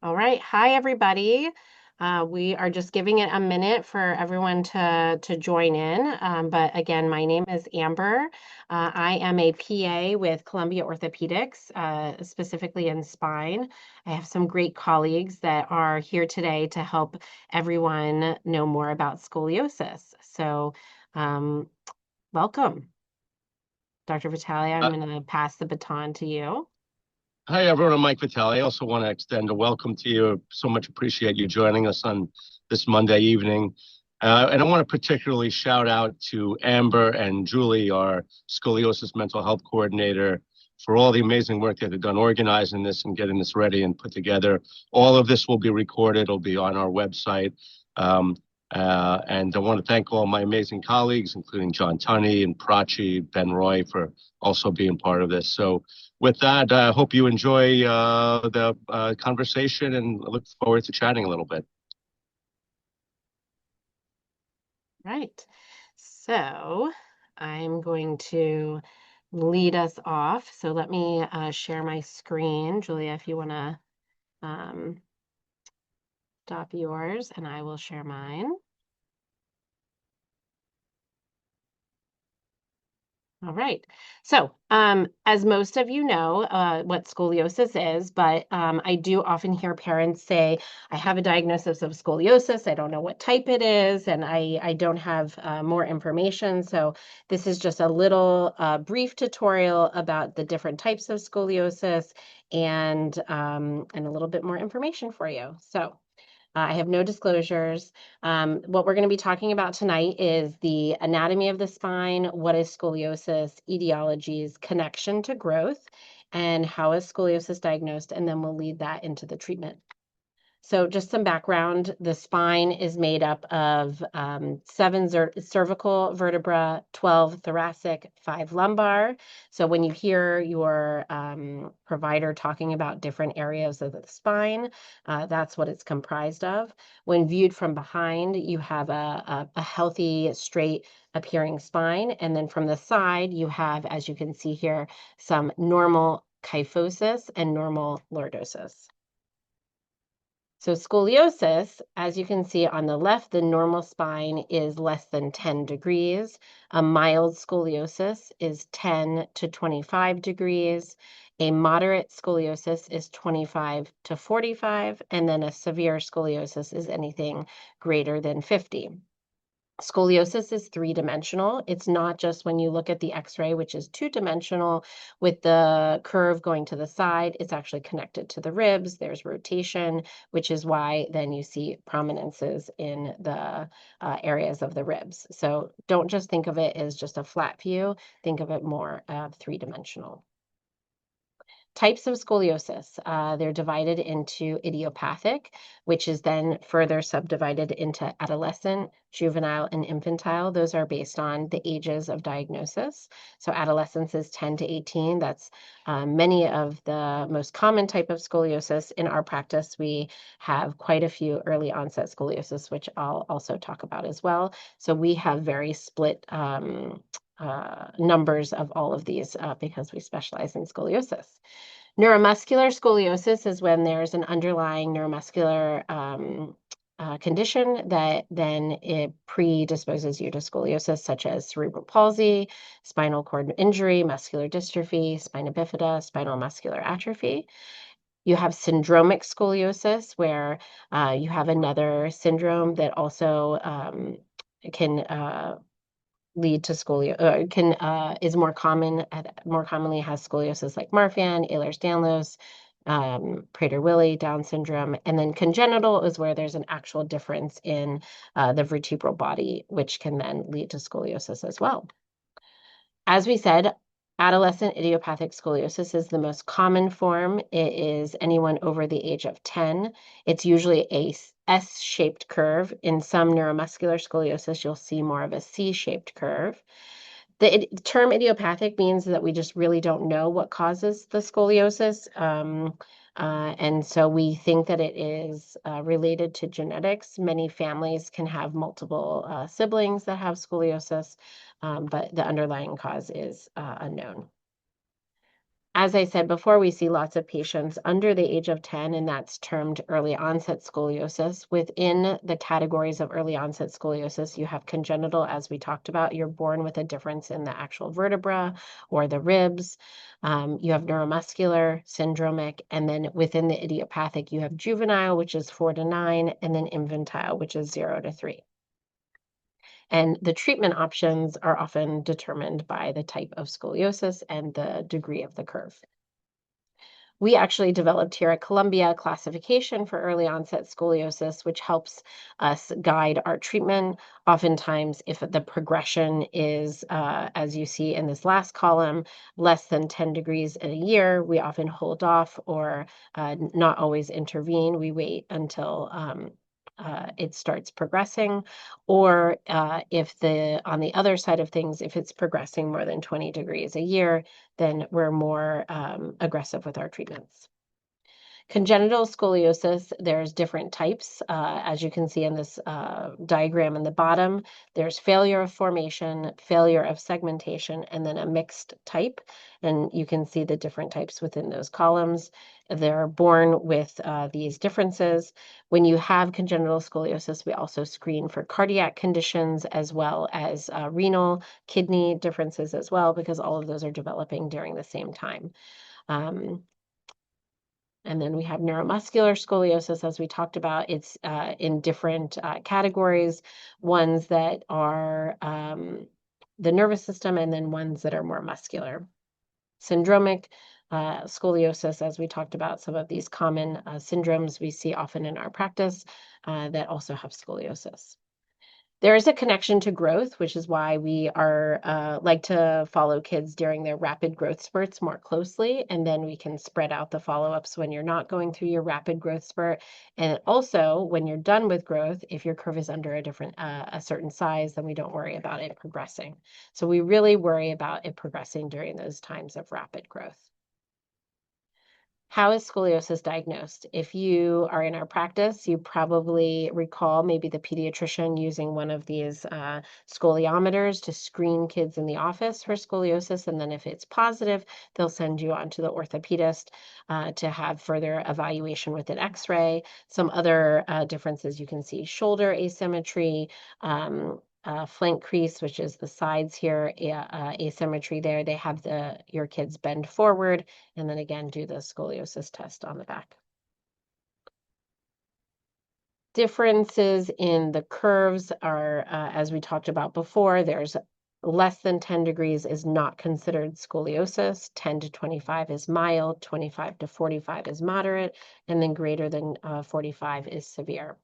All right. Hi, everybody. We are just giving it a minute for everyone to join in. But again, my name is Amber. I am a PA with Columbia Orthopedics, specifically in spine. I have some great colleagues that are here today to help everyone know more about scoliosis. So, um, welcome, Dr. Vitale. I'm Uh, going to pass the baton to you. Hi, everyone. I'm Mike Vitale. I also want to extend a welcome to you. So much appreciate you joining us on this Monday evening. And I want to particularly shout out to Amber and Julie, our scoliosis mental health coordinator, for all the amazing work that they've done organizing this and getting this ready and put together. All of this will be recorded. It'll be on our website. Um, and I want to thank all my amazing colleagues, including John Tunney and Prachi, Ben Roy, for also being part of this. So with that, I hope you enjoy the conversation and I look forward to chatting a little bit. Right. So I'm going to lead us off. So let me share my screen. Julia, if you want to um, stop yours, and I will share mine. All right. So, as most of you know, what scoliosis is, but I do often hear parents say, I have a diagnosis of scoliosis. I don't know what type it is, and I don't have more information. So, this is just a little brief tutorial about the different types of scoliosis and a little bit more information for you. So, I have no disclosures. What we're going to be talking about tonight is the anatomy of the spine, what is scoliosis, etiologies, connection to growth, and how is scoliosis diagnosed, and then we'll lead that into the treatment. So just some background, the spine is made up of 7 cervical vertebra, 12 thoracic, 5 lumbar. So when you hear your provider talking about different areas of the spine, that's what it's comprised of. When viewed from behind, you have a healthy, straight appearing spine. And then from the side, you have, as you can see here, some normal kyphosis and normal lordosis. So scoliosis, as you can see on the left, the normal spine is less than 10 degrees. A mild scoliosis is 10 to 25 degrees. A moderate scoliosis is 25 to 45, and then a severe scoliosis is anything greater than 50. Scoliosis is three-dimensional. It's not just when you look at the X-ray, which is two-dimensional with the curve going to the side. It's actually connected to the ribs. There's rotation, which is why then you see prominences in the areas of the ribs. So don't just think of it as just a flat view. Think of it more three-dimensional. Types of scoliosis, they're divided into idiopathic, which is then further subdivided into adolescent, juvenile, and infantile. Those are based on the ages of diagnosis. So adolescence is 10 to 18. That's many of the most common type of scoliosis. In our practice, we have quite a few early onset scoliosis, which I'll also talk about as well. So we have very split numbers of all of these because we specialize in scoliosis. Neuromuscular scoliosis is when there's an underlying neuromuscular condition that then it predisposes you to scoliosis, such as cerebral palsy, spinal cord injury, muscular dystrophy, spina bifida, spinal muscular atrophy. You have syndromic scoliosis, where you have another syndrome that also can lead to is more commonly has scoliosis like Marfan, Ehlers-Danlos, Prader-Willi, Down syndrome, and then congenital is where there's an actual difference in the vertebral body, which can then lead to scoliosis as well. As we said, adolescent idiopathic scoliosis is the most common form. It is anyone over the age of 10. It's usually a S-shaped curve. In some neuromuscular scoliosis, you'll see more of a C-shaped curve. The term idiopathic means that we just really don't know what causes the scoliosis. And so we think that it is related to genetics. Many families can have multiple siblings that have scoliosis, but the underlying cause is unknown. As I said before, we see lots of patients under the age of 10, and that's termed early onset scoliosis. Within the categories of early onset scoliosis, you have congenital, as we talked about. You're born with a difference in the actual vertebra or the ribs. You have neuromuscular, syndromic, and then within the idiopathic, you have juvenile, which is 4 to 9, and then infantile, which is 0 to 3. And the treatment options are often determined by the type of scoliosis and the degree of the curve. We actually developed here at Columbia a classification for early onset scoliosis, which helps us guide our treatment. Oftentimes, if the progression is, as you see in this last column, less than 10 degrees in a year, we often hold off or not always intervene. We wait until it starts progressing, or if on the other side of things, if it's progressing more than 20 degrees a year, then we're more aggressive with our treatments. Congenital scoliosis, there's different types. As you can see in this diagram in the bottom, there's failure of formation, failure of segmentation, and then a mixed type. And you can see the different types within those columns. They're born with these differences. When you have congenital scoliosis, we also screen for cardiac conditions as well as renal, kidney differences as well, because all of those are developing during the same time. And then we have neuromuscular scoliosis, as we talked about. It's in different categories, ones that are the nervous system, and then ones that are more muscular. Syndromic scoliosis, as we talked about, some of these common syndromes we see often in our practice that also have scoliosis. There is a connection to growth, which is why we are like to follow kids during their rapid growth spurts more closely, and then we can spread out the follow-ups when you're not going through your rapid growth spurt. And also, when you're done with growth, if your curve is under a certain size, then we don't worry about it progressing. So we really worry about it progressing during those times of rapid growth. How is scoliosis diagnosed? If you are in our practice, you probably recall maybe the pediatrician using one of these scoliometers to screen kids in the office for scoliosis. And then if it's positive, they'll send you on to the orthopedist to have further evaluation with an x-ray. Some other differences you can see: shoulder asymmetry, flank crease, which is the sides here, asymmetry there. They have your kids bend forward, and then again do the scoliosis test on the back. Differences in the curves are, as we talked about before, there's less than 10 degrees is not considered scoliosis, 10 to 25 is mild, 25 to 45 is moderate, and then greater than 45 is severe.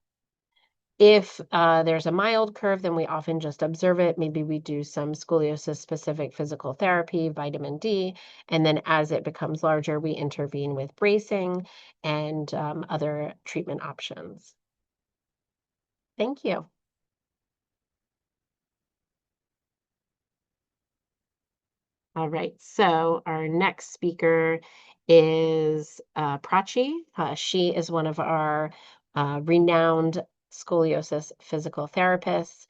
If there's a mild curve, then we often just observe it. Maybe we do some scoliosis-specific physical therapy, vitamin D, and then as it becomes larger, we intervene with bracing and other treatment options. Thank you. All right, so our next speaker is Prachi. She is one of our renowned scoliosis physical therapists.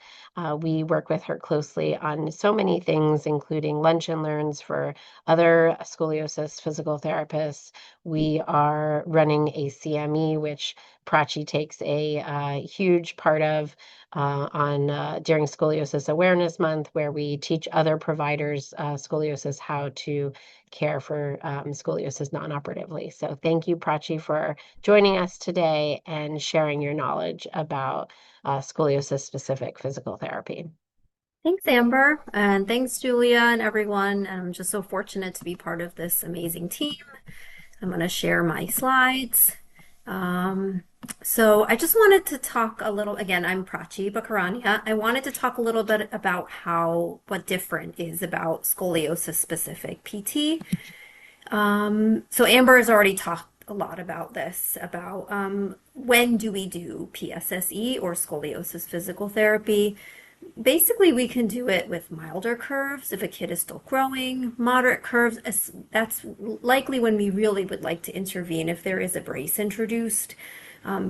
We work with her closely on so many things, including lunch and learns for other scoliosis physical therapists. We are running a CME, which Prachi takes a huge part of during Scoliosis Awareness Month, where we teach other providers scoliosis how to care for scoliosis non-operatively. So thank you, Prachi, for joining us today and sharing your knowledge about scoliosis-specific physical therapy. Thanks, Amber, and thanks, Julia, and everyone. I'm just so fortunate to be part of this amazing team. I'm going to share my slides. So I just wanted to talk a little, again, I'm Prachi Bakarania. I wanted to talk a little bit about what different is about scoliosis-specific PT. So Amber has already talked a lot about this, about when do we do PSSE or scoliosis physical therapy. Basically, we can do it with milder curves if a kid is still growing, moderate curves. That's likely when we really would like to intervene if there is a brace introduced.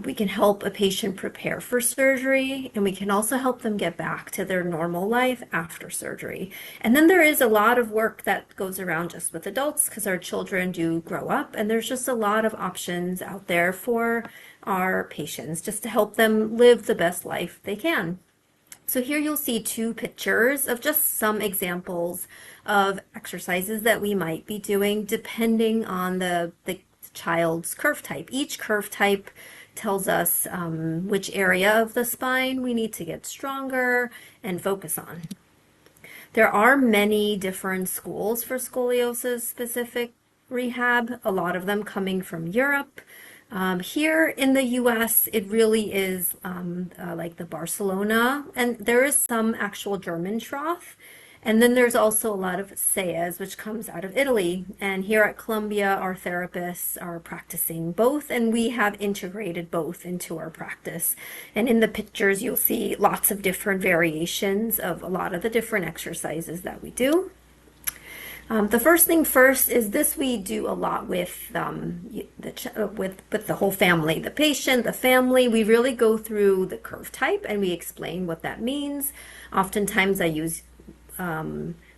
We can help a patient prepare for surgery, and we can also help them get back to their normal life after surgery. And then there is a lot of work that goes around just with adults because our children do grow up, and there's just a lot of options out there for our patients just to help them live the best life they can. So here you'll see two pictures of just some examples of exercises that we might be doing depending on the child's curve type. Each curve type tells us which area of the spine we need to get stronger and focus on. There are many different schools for scoliosis specific rehab, a lot of them coming from Europe. Here in the US, it really is like the Barcelona, and there is some actual German trough. And then there's also a lot of SEAs, which comes out of Italy. And here at Columbia, our therapists are practicing both, and we have integrated both into our practice. And in the pictures, you'll see lots of different variations of a lot of the different exercises that we do. The first thing first is this we do a lot with the whole family, the patient, the family. We really go through the curve type and we explain what that means. Oftentimes I use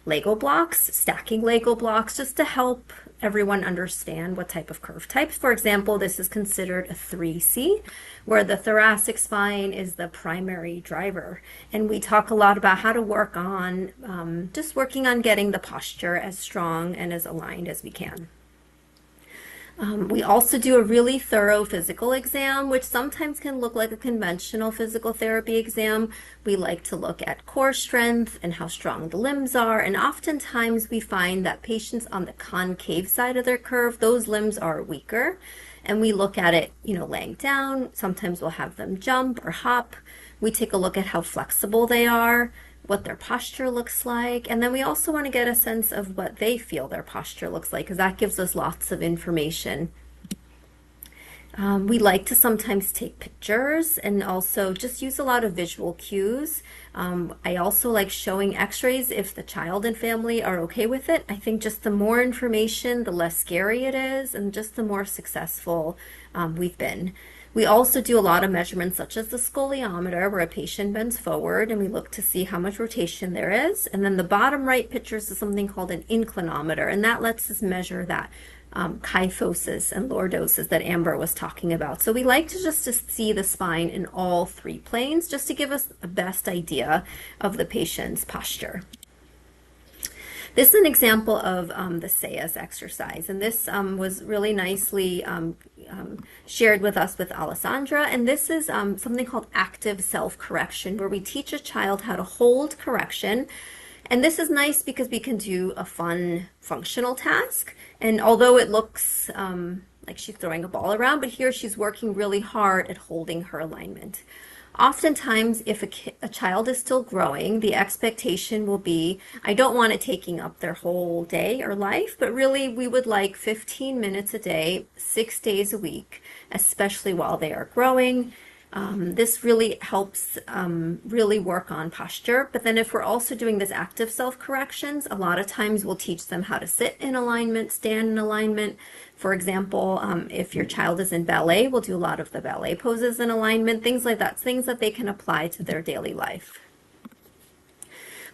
Lego blocks, stacking Lego blocks, just to help everyone understand what type of curve types. For example, this is considered a 3C, where the thoracic spine is the primary driver. And we talk a lot about how to work on just working on getting the posture as strong and as aligned as we can. We also do a really thorough physical exam, which sometimes can look like a conventional physical therapy exam. We like to look at core strength and how strong the limbs are, and oftentimes we find that patients on the concave side of their curve, those limbs are weaker, and we look at it, laying down. Sometimes we'll have them jump or hop. We take a look at how flexible they are, what their posture looks like, and then we also want to get a sense of what they feel their posture looks like, because that gives us lots of information. We like to sometimes take pictures and also just use a lot of visual cues. I also like showing x-rays if the child and family are okay with it. I think just the more information, the less scary it is, and just the more successful we've been. We also do a lot of measurements such as the scoliometer, where a patient bends forward and we look to see how much rotation there is. And then the bottom right pictures is something called an inclinometer, and that lets us measure that kyphosis and lordosis that Amber was talking about. So we like to just to see the spine in all three planes just to give us a best idea of the patient's posture. This is an example of the SEAS exercise, and this was really nicely shared with us with Alessandra, and this is something called active self-correction, where we teach a child how to hold correction. And this is nice because we can do a fun functional task, and although it looks like she's throwing a ball around, but here she's working really hard at holding her alignment. Oftentimes, if a child is still growing, the expectation will be, I don't want it taking up their whole day or life, but really we would like 15 minutes a day, 6 days a week, especially while they are growing. This really helps really work on posture. But then if we're also doing this active self-corrections, a lot of times we'll teach them how to sit in alignment, stand in alignment. For example, if your child is in ballet, we'll do a lot of the ballet poses in alignment, things like that, things that they can apply to their daily life.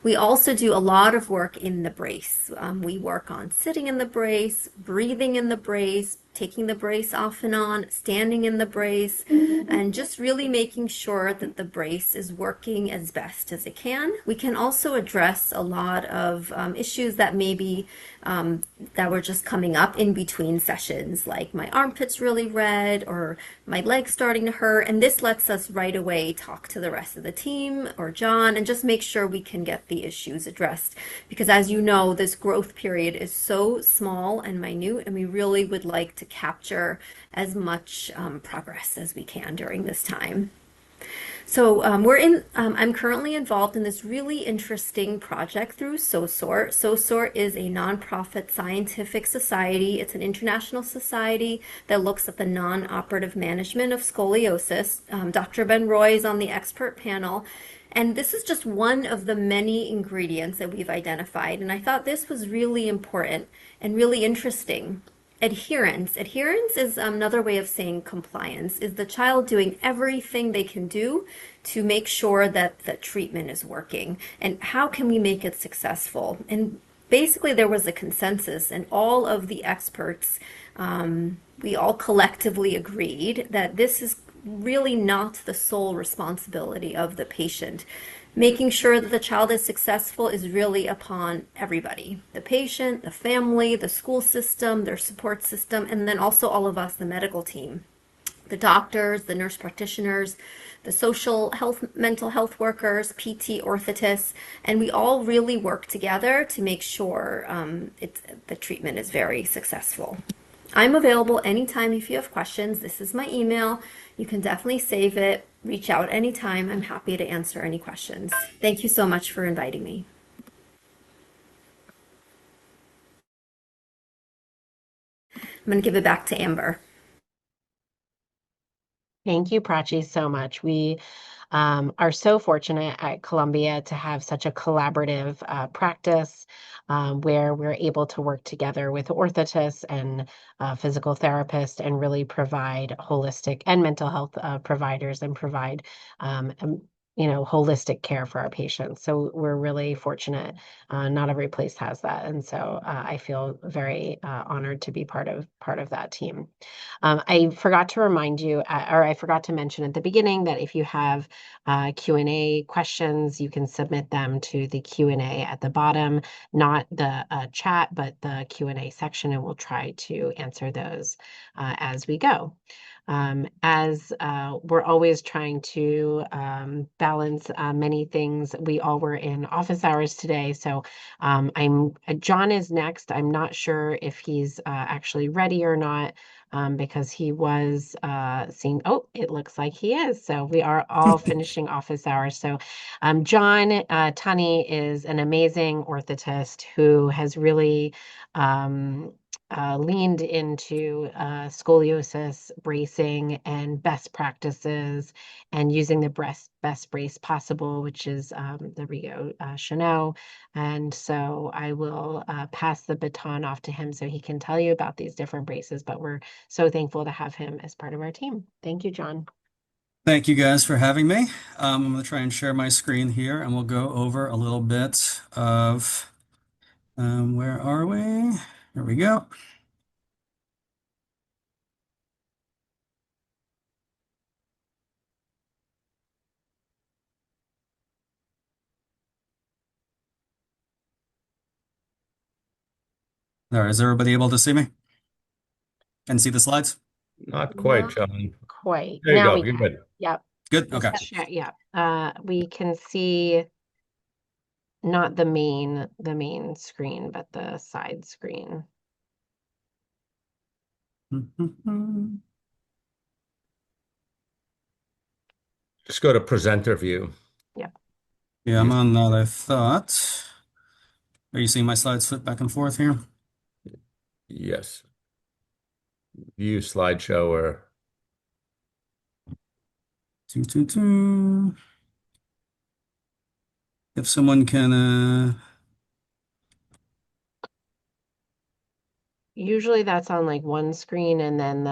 We also do a lot of work in the brace. We work on sitting in the brace, breathing in the brace, taking the brace off and on, standing in the brace, and just really making sure that the brace is working as best as it can. We can also address a lot of issues that maybe that were just coming up in between sessions, like my armpit's really red or my leg's starting to hurt, and this lets us right away talk to the rest of the team or John and just make sure we can get the issues addressed. Because as you know, this growth period is so small and minute, and we really would like to capture as much progress as we can during this time. So I'm currently involved in this really interesting project through SOSOR. SOSOR is a nonprofit scientific society. It's an international society that looks at the non-operative management of scoliosis. Dr. Ben Roy is on the expert panel, and this is just one of the many ingredients that we've identified. And I thought this was really important and really interesting. Adherence. Adherence is another way of saying compliance, is the child doing everything they can do to make sure that the treatment is working. And how can we make it successful? And basically, there was a consensus, and all of the experts, we all collectively agreed that this is really not the sole responsibility of the patient. Making sure that the child is successful is really upon everybody: the patient, the family, the school system, their support system, and then also all of us, the medical team, the doctors, the nurse practitioners, the social health, mental health workers, PT, orthotists, and we all really work together to make sure the treatment is very successful. I'm available anytime if you have questions. This is my email. You can definitely save it. Reach out anytime. I'm happy to answer any questions. Thank you so much for inviting me. I'm going to give it back to Amber. Thank you, Prachi, so much. We are so fortunate at Columbia to have such a collaborative practice where we're able to work together with orthotists and physical therapists and really provide holistic and mental health providers and provide holistic care for our patients. So we're really fortunate. Not every place has that, and so I feel very honored to be part of that team. I forgot to remind you, or I forgot to mention at the beginning that if you have Q&A questions, you can submit them to the Q&A at the bottom, not the chat, but the Q&A section, and we'll try to answer those as we go. As we're always trying to balance many things. We all were in office hours today, so John is next. I'm not sure if he's actually ready or not. Because he was seen. Oh, it looks like he is. So we are all finishing office hours. So John Tunney is an amazing orthotist who has really leaned into scoliosis bracing and best practices and using the best brace possible, which is the Rio Chanel. And so I will pass the baton off to him so he can tell you about these different braces, but we're so thankful to have him as part of our team. Thank you, John. Thank you guys for having me. I'm going to try and share my screen here and we'll go over a little bit of where are we? Here we go. All right, is everybody able to see me and see the slides? Not quite, Not John. quite. There you Now go. we You're can. good. Yep. Good. Okay. Yeah. We can see not the main screen, but the side screen. Just go to presenter view. Yep. Yeah, I'm on that, I thought. Are you seeing my slides flip back and forth here? Yes. View slideshow or If someone can Usually that's on like one screen and then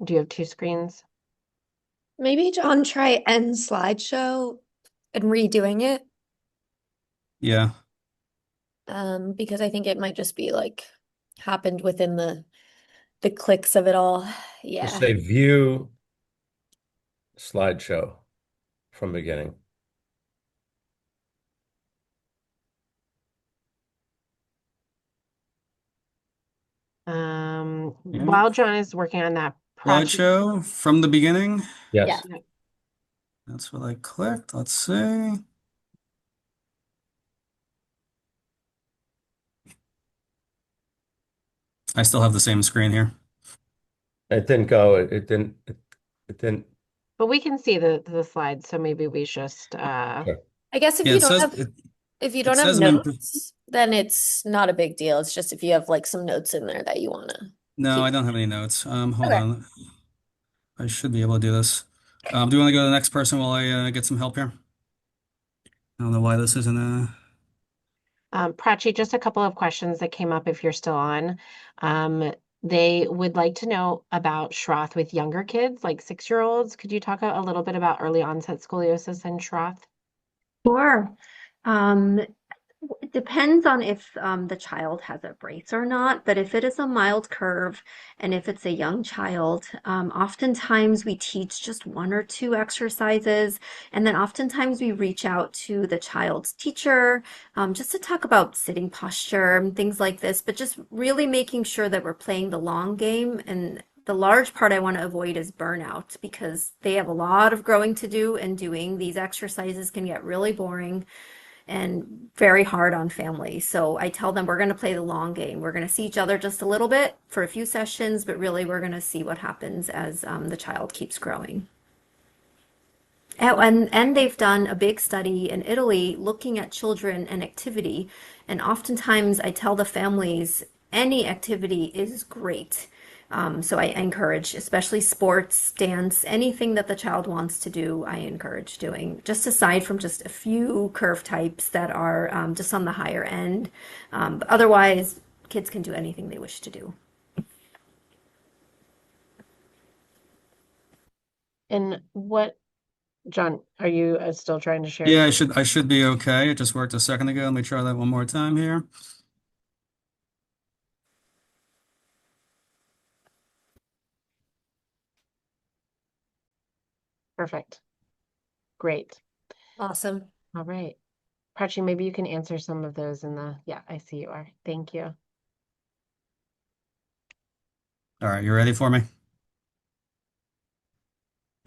do you have two screens? Maybe John try end slideshow and redoing it, yeah. because I think it might just be like happened within the clicks of it all. just Yeah. say view slideshow from beginning. Yeah. While John is working on that project. Slideshow from the beginning. Yes. Yeah. That's what I clicked. Let's see. I still have the same screen here. It didn't go. It didn't. But we can see the slides, so maybe we just Sure. I guess if Yeah, you it don't says have it, if you it don't have says I'm in. notes, then it's not a big deal. It's just if you have like some notes in there that you want to No, keep. I don't have any notes. Hold Okay. on. I should be able to do this. Do you want to go to the next person while I get some help here? I don't know why this isn't Prachi, just a couple of questions that came up if you're still on. They would like to know about Schroth with younger kids, like 6-year-olds. Could you talk a little bit about early onset scoliosis and Schroth? Sure. Um, it depends on if the child has a brace or not, but if it is a mild curve and if it's a young child, oftentimes we teach just one or two exercises, and then oftentimes we reach out to the child's teacher just to talk about sitting posture and things like this, but just really making sure that we're playing the long game. And the large part I want to avoid is burnout because they have a lot of growing to do, and doing these exercises can get really boring and very hard on families. So I tell them we're going to play the long game. We're going to see each other just a little bit for a few sessions, but really we're going to see what happens as the child keeps growing. And they've done a big study in Italy looking at children and activity. And oftentimes I tell the families any activity is great. So I encourage, especially sports, dance, anything that the child wants to do, I encourage doing, just aside from just a few curve types that are just on the higher end. But otherwise, kids can do anything they wish to do. And what, John, are you still trying to share Yeah, your I should be okay. It just worked a second ago. Let me try that one more time here. perfect? Great. Awesome. All right. Prachi, maybe you can answer some of those in the, yeah, I see you are. Thank you. All right, you ready for me?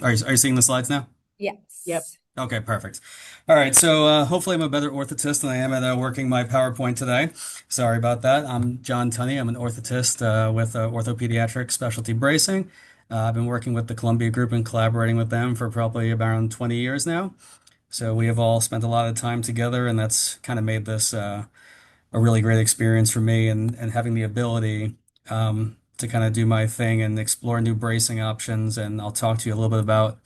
Are you seeing the slides now? Yep. Yes. Okay, perfect. All right, so hopefully I'm a better orthotist than I am at working my PowerPoint today. Sorry about that. I'm John Tunney. I'm an orthotist with Orthopediatric Specialty Bracing. I've been working with the Columbia Group and collaborating with them for probably around 20 years now. So we have all spent a lot of time together, and that's kind of made this a really great experience for me, and having the ability to kind of do my thing and explore new bracing options. And I'll talk to you a little bit about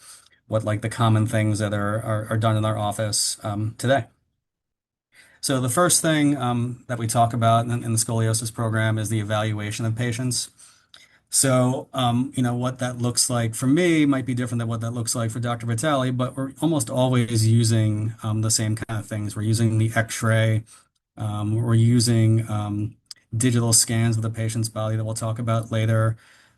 what like the common things that are done in our office today. So the first thing that we talk about in the scoliosis program is the evaluation of patients. So, what that looks like for me might be different than what that looks like for Dr. Vitale, but we're almost always using the same kind of things. We're using the X-ray, we're using digital scans of the patient's body that we'll talk about later.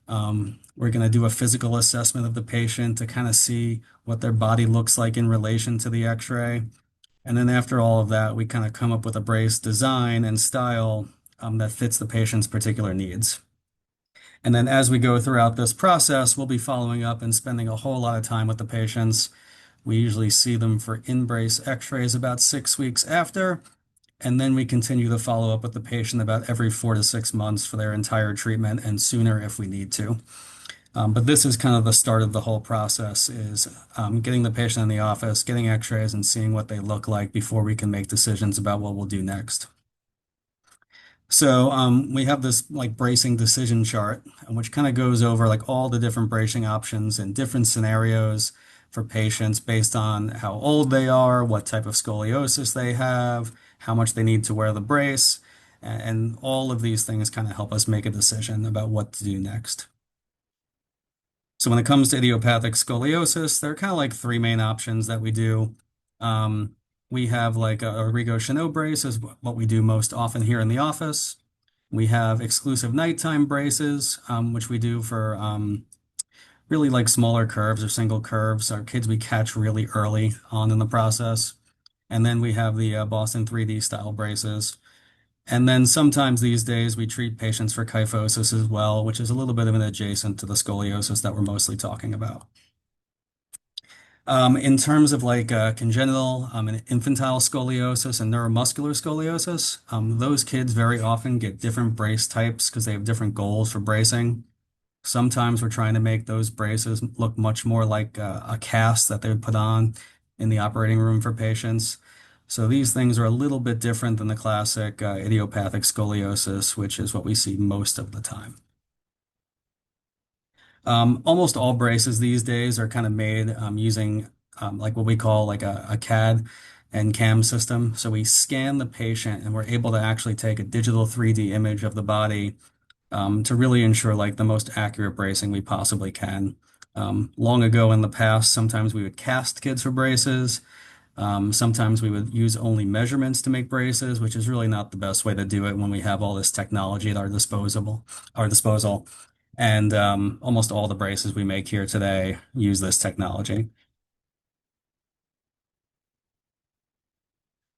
We're going to do a physical assessment of the patient to kind of see what their body looks like in relation to the X-ray. And then after all of that, we kind of come up with a brace design and style that fits the patient's particular needs. And then as we go throughout this process, we'll be following up and spending a whole lot of time with the patients. We usually see them for in-brace X-rays about 6 weeks after, and then we continue to follow up with the patient about every 4 to 6 months for their entire treatment and sooner if we need to. But this is kind of the start of the whole process is getting the patient in the office, getting X-rays and seeing what they look like before we can make decisions about what we'll do next. So we have this like bracing decision chart, which kind of goes over like all the different bracing options and different scenarios for patients based on how old they are, what type of scoliosis they have, how much they need to wear the brace, and all of these things kind of help us make a decision about what to do next. So when it comes to idiopathic scoliosis, there are kind of like three main options that we do. We have like a Rigo-Cheneau brace is what we do most often here in the office. We have exclusive nighttime braces, which we do for really like smaller curves or single curves. Our kids we catch really early on in the process. And then we have the Boston 3D style braces. And then sometimes these days we treat patients for kyphosis as well, which is a little bit of an adjacent to the scoliosis that we're mostly talking about. In terms of like congenital and infantile scoliosis and neuromuscular scoliosis, those kids very often get different brace types because they have different goals for bracing. Sometimes we're trying to make those braces look much more like a cast that they would put on in the operating room for patients. So these things are a little bit different than the classic idiopathic scoliosis, which is what we see most of the time. Almost all braces these days are kind of made using like what we call like a CAD and CAM system. So we scan the patient and we're able to actually take a digital 3D image of the body to really ensure like the most accurate bracing we possibly can. Long ago in the past, sometimes we would cast kids for braces. Sometimes we would use only measurements to make braces, which is really not the best way to do it when we have all this technology at our disposal. And almost all the braces we make here today use this technology.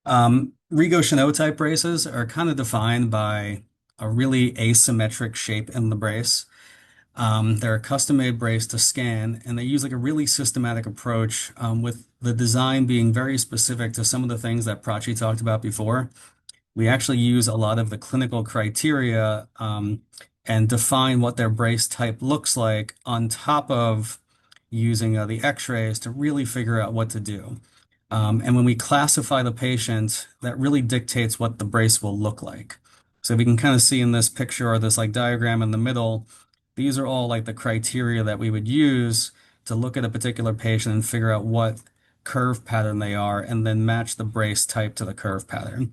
Rigo Chanot type braces are kind of defined by a really asymmetric shape in the brace. They're a custom-made brace to scan, and they use like a really systematic approach, with the design being very specific to some of the things that Prachi talked about before. We actually use a lot of the clinical criteria, and define what their brace type looks like on top of using the x-rays to really figure out what to do. And when we classify the patient, that really dictates what the brace will look like. So we can kind of see in this picture or this like diagram in the middle, these are all like the criteria that we would use to look at a particular patient and figure out what curve pattern they are and then match the brace type to the curve pattern.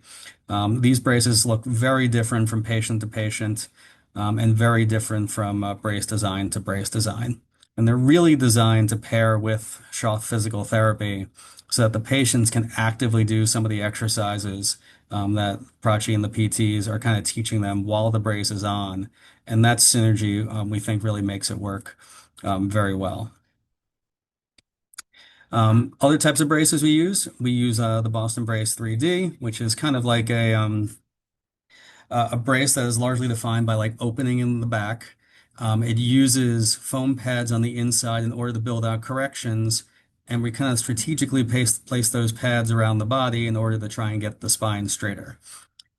These braces look very different from patient to patient, and very different from brace design to brace design. And they're really designed to pair with Schoth physical therapy so that the patients can actively do some of the exercises that Prachi and the PTs are kind of teaching them while the brace is on. And that synergy, we think, really makes it work very well. Other types of braces we use the Boston Brace 3D, which is kind of like a brace that is largely defined by like opening in the back. It uses foam pads on the inside in order to build out corrections, and we kind of strategically place those pads around the body in order to try and get the spine straighter.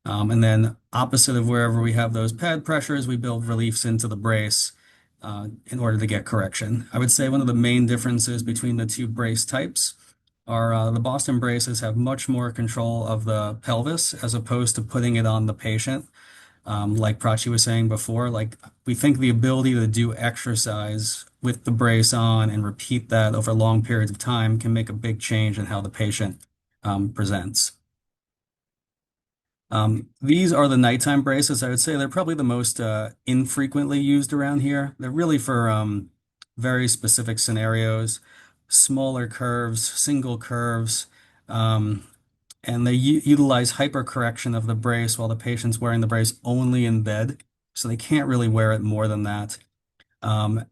And then opposite of wherever we have those pad pressures, we build reliefs into the brace in order to get correction. I would say one of the main differences between the two brace types are the Boston braces have much more control of the pelvis as opposed to putting it on the patient. Like Prachi was saying before, like we think the ability to do exercise with the brace on and repeat that over long periods of time can make a big change in how the patient presents. These are the nighttime braces. I would say they're probably the most infrequently used around here. They're really for very specific scenarios, smaller curves, single curves, and they utilize hypercorrection of the brace while the patient's wearing the brace only in bed, so they can't really wear it more than that. And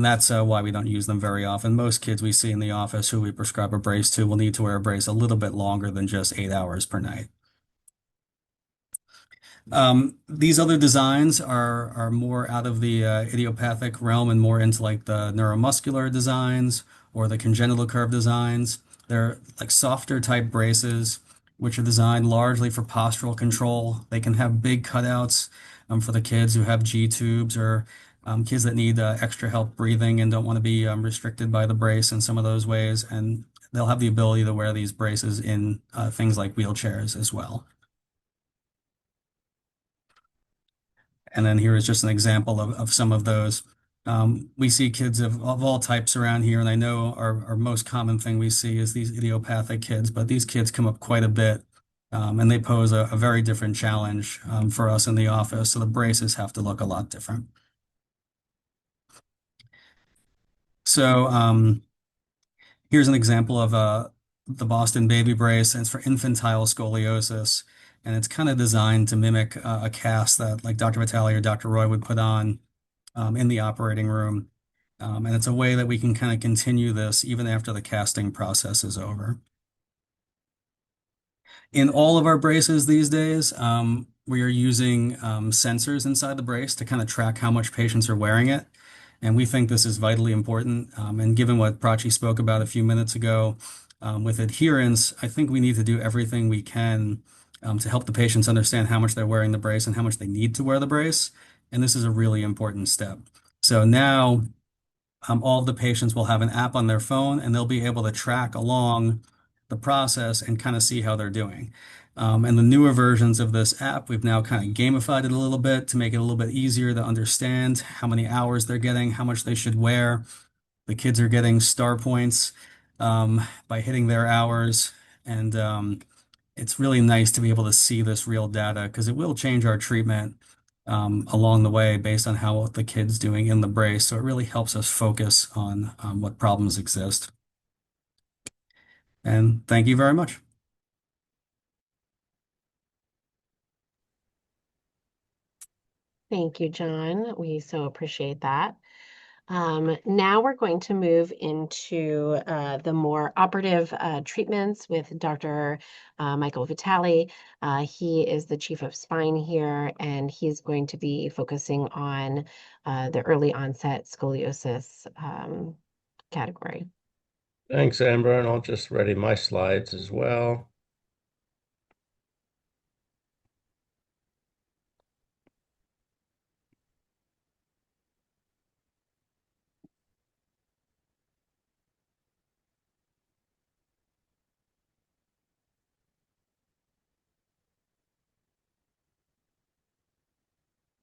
that's why we don't use them very often. Most kids we see in the office who we prescribe a brace to will need to wear a brace a little bit longer than just 8 hours per night. These other designs are more out of the idiopathic realm and more into like the neuromuscular designs or the congenital curve designs. They're like softer type braces, which are designed largely for postural control. They can have big cutouts for the kids who have G tubes or kids that need extra help breathing and don't want to be restricted by the brace in some of those ways. And they'll have the ability to wear these braces in things like wheelchairs as well. And then here is just an example of some of those. We see kids of all types around here, and I know our most common thing we see is these idiopathic kids, but these kids come up quite a bit, and they pose a very different challenge for us in the office. So the braces have to look a lot different. So here's an example of the Boston baby brace, and it's for infantile scoliosis. And it's kind of designed to mimic a cast that like Dr. Vitale or Dr. Roy would put on in the operating room. And it's a way that we can kind of continue this even after the casting process is over. In all of our braces these days, we are using sensors inside the brace to kind of track how much patients are wearing it. And we think this is vitally important. And given what Prachi spoke about a few minutes ago, with adherence, I think we need to do everything we can to help the patients understand how much they're wearing the brace and how much they need to wear the brace. And this is a really important step. So now all of the patients will have an app on their phone and they'll be able to track along the process and kind of see how they're doing. And the newer versions of this app, we've now kind of gamified it a little bit to make it a little bit easier to understand how many hours they're getting, how much they should wear. The kids are getting star points by hitting their hours. And it's really nice to be able to see this real data because it will change our treatment along the way based on how the kid's doing in the brace. So it really helps us focus on what problems exist. And thank you very much. Thank you, John. We so appreciate that. Now we're going to move into the more operative treatments with Dr. Michael Vitale. He is the chief of spine here, and he's going to be focusing on the early onset scoliosis category. Thanks, Amber, and I'll just ready my slides as well.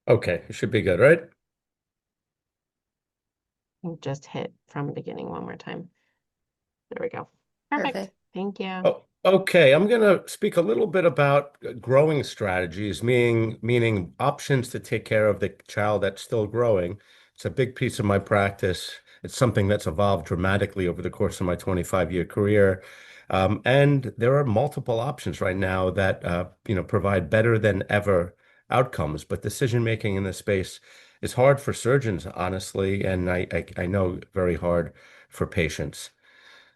Okay, it should be good, right? Just hit from beginning one more time. There we go. Perfect. Perfect. Thank you. Oh, okay. I'm going to speak a little bit about growing strategies, meaning options to take care of the child that's still growing. It's a big piece of my practice. It's something that's evolved dramatically over the course of my 25-year career. And there are multiple options right now that provide better than ever outcomes. But decision making in this space is hard for surgeons, honestly, and I know very hard for patients.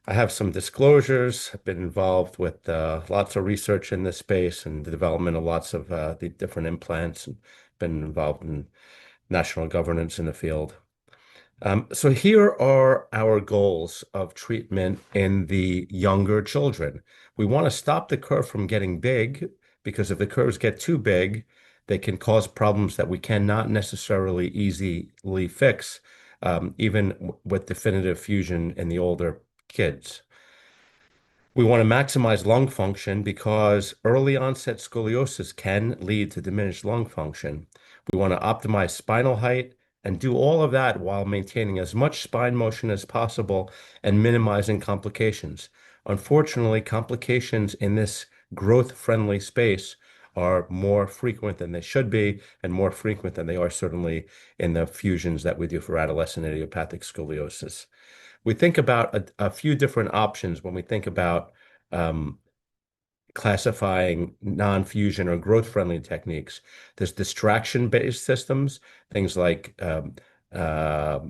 I have some disclosures. I've been involved with lots of research in this space and the development of lots of the different implants, and been involved in national governance in the field. So here are our goals of treatment in the younger children. We want to stop the curve from getting big, because if the curves get too big, they can cause problems that we cannot necessarily easily fix, even with definitive fusion in the older kids. We want to maximize lung function because early onset scoliosis can lead to diminished lung function. We want to optimize spinal height and do all of that while maintaining as much spine motion as possible and minimizing complications. Unfortunately, complications in this growth-friendly space are more frequent than they should be and more frequent than they are certainly in the fusions that we do for adolescent idiopathic scoliosis. We think about a few different options when we think about um, classifying non-fusion or growth-friendly techniques. There's distraction-based systems, things like uh,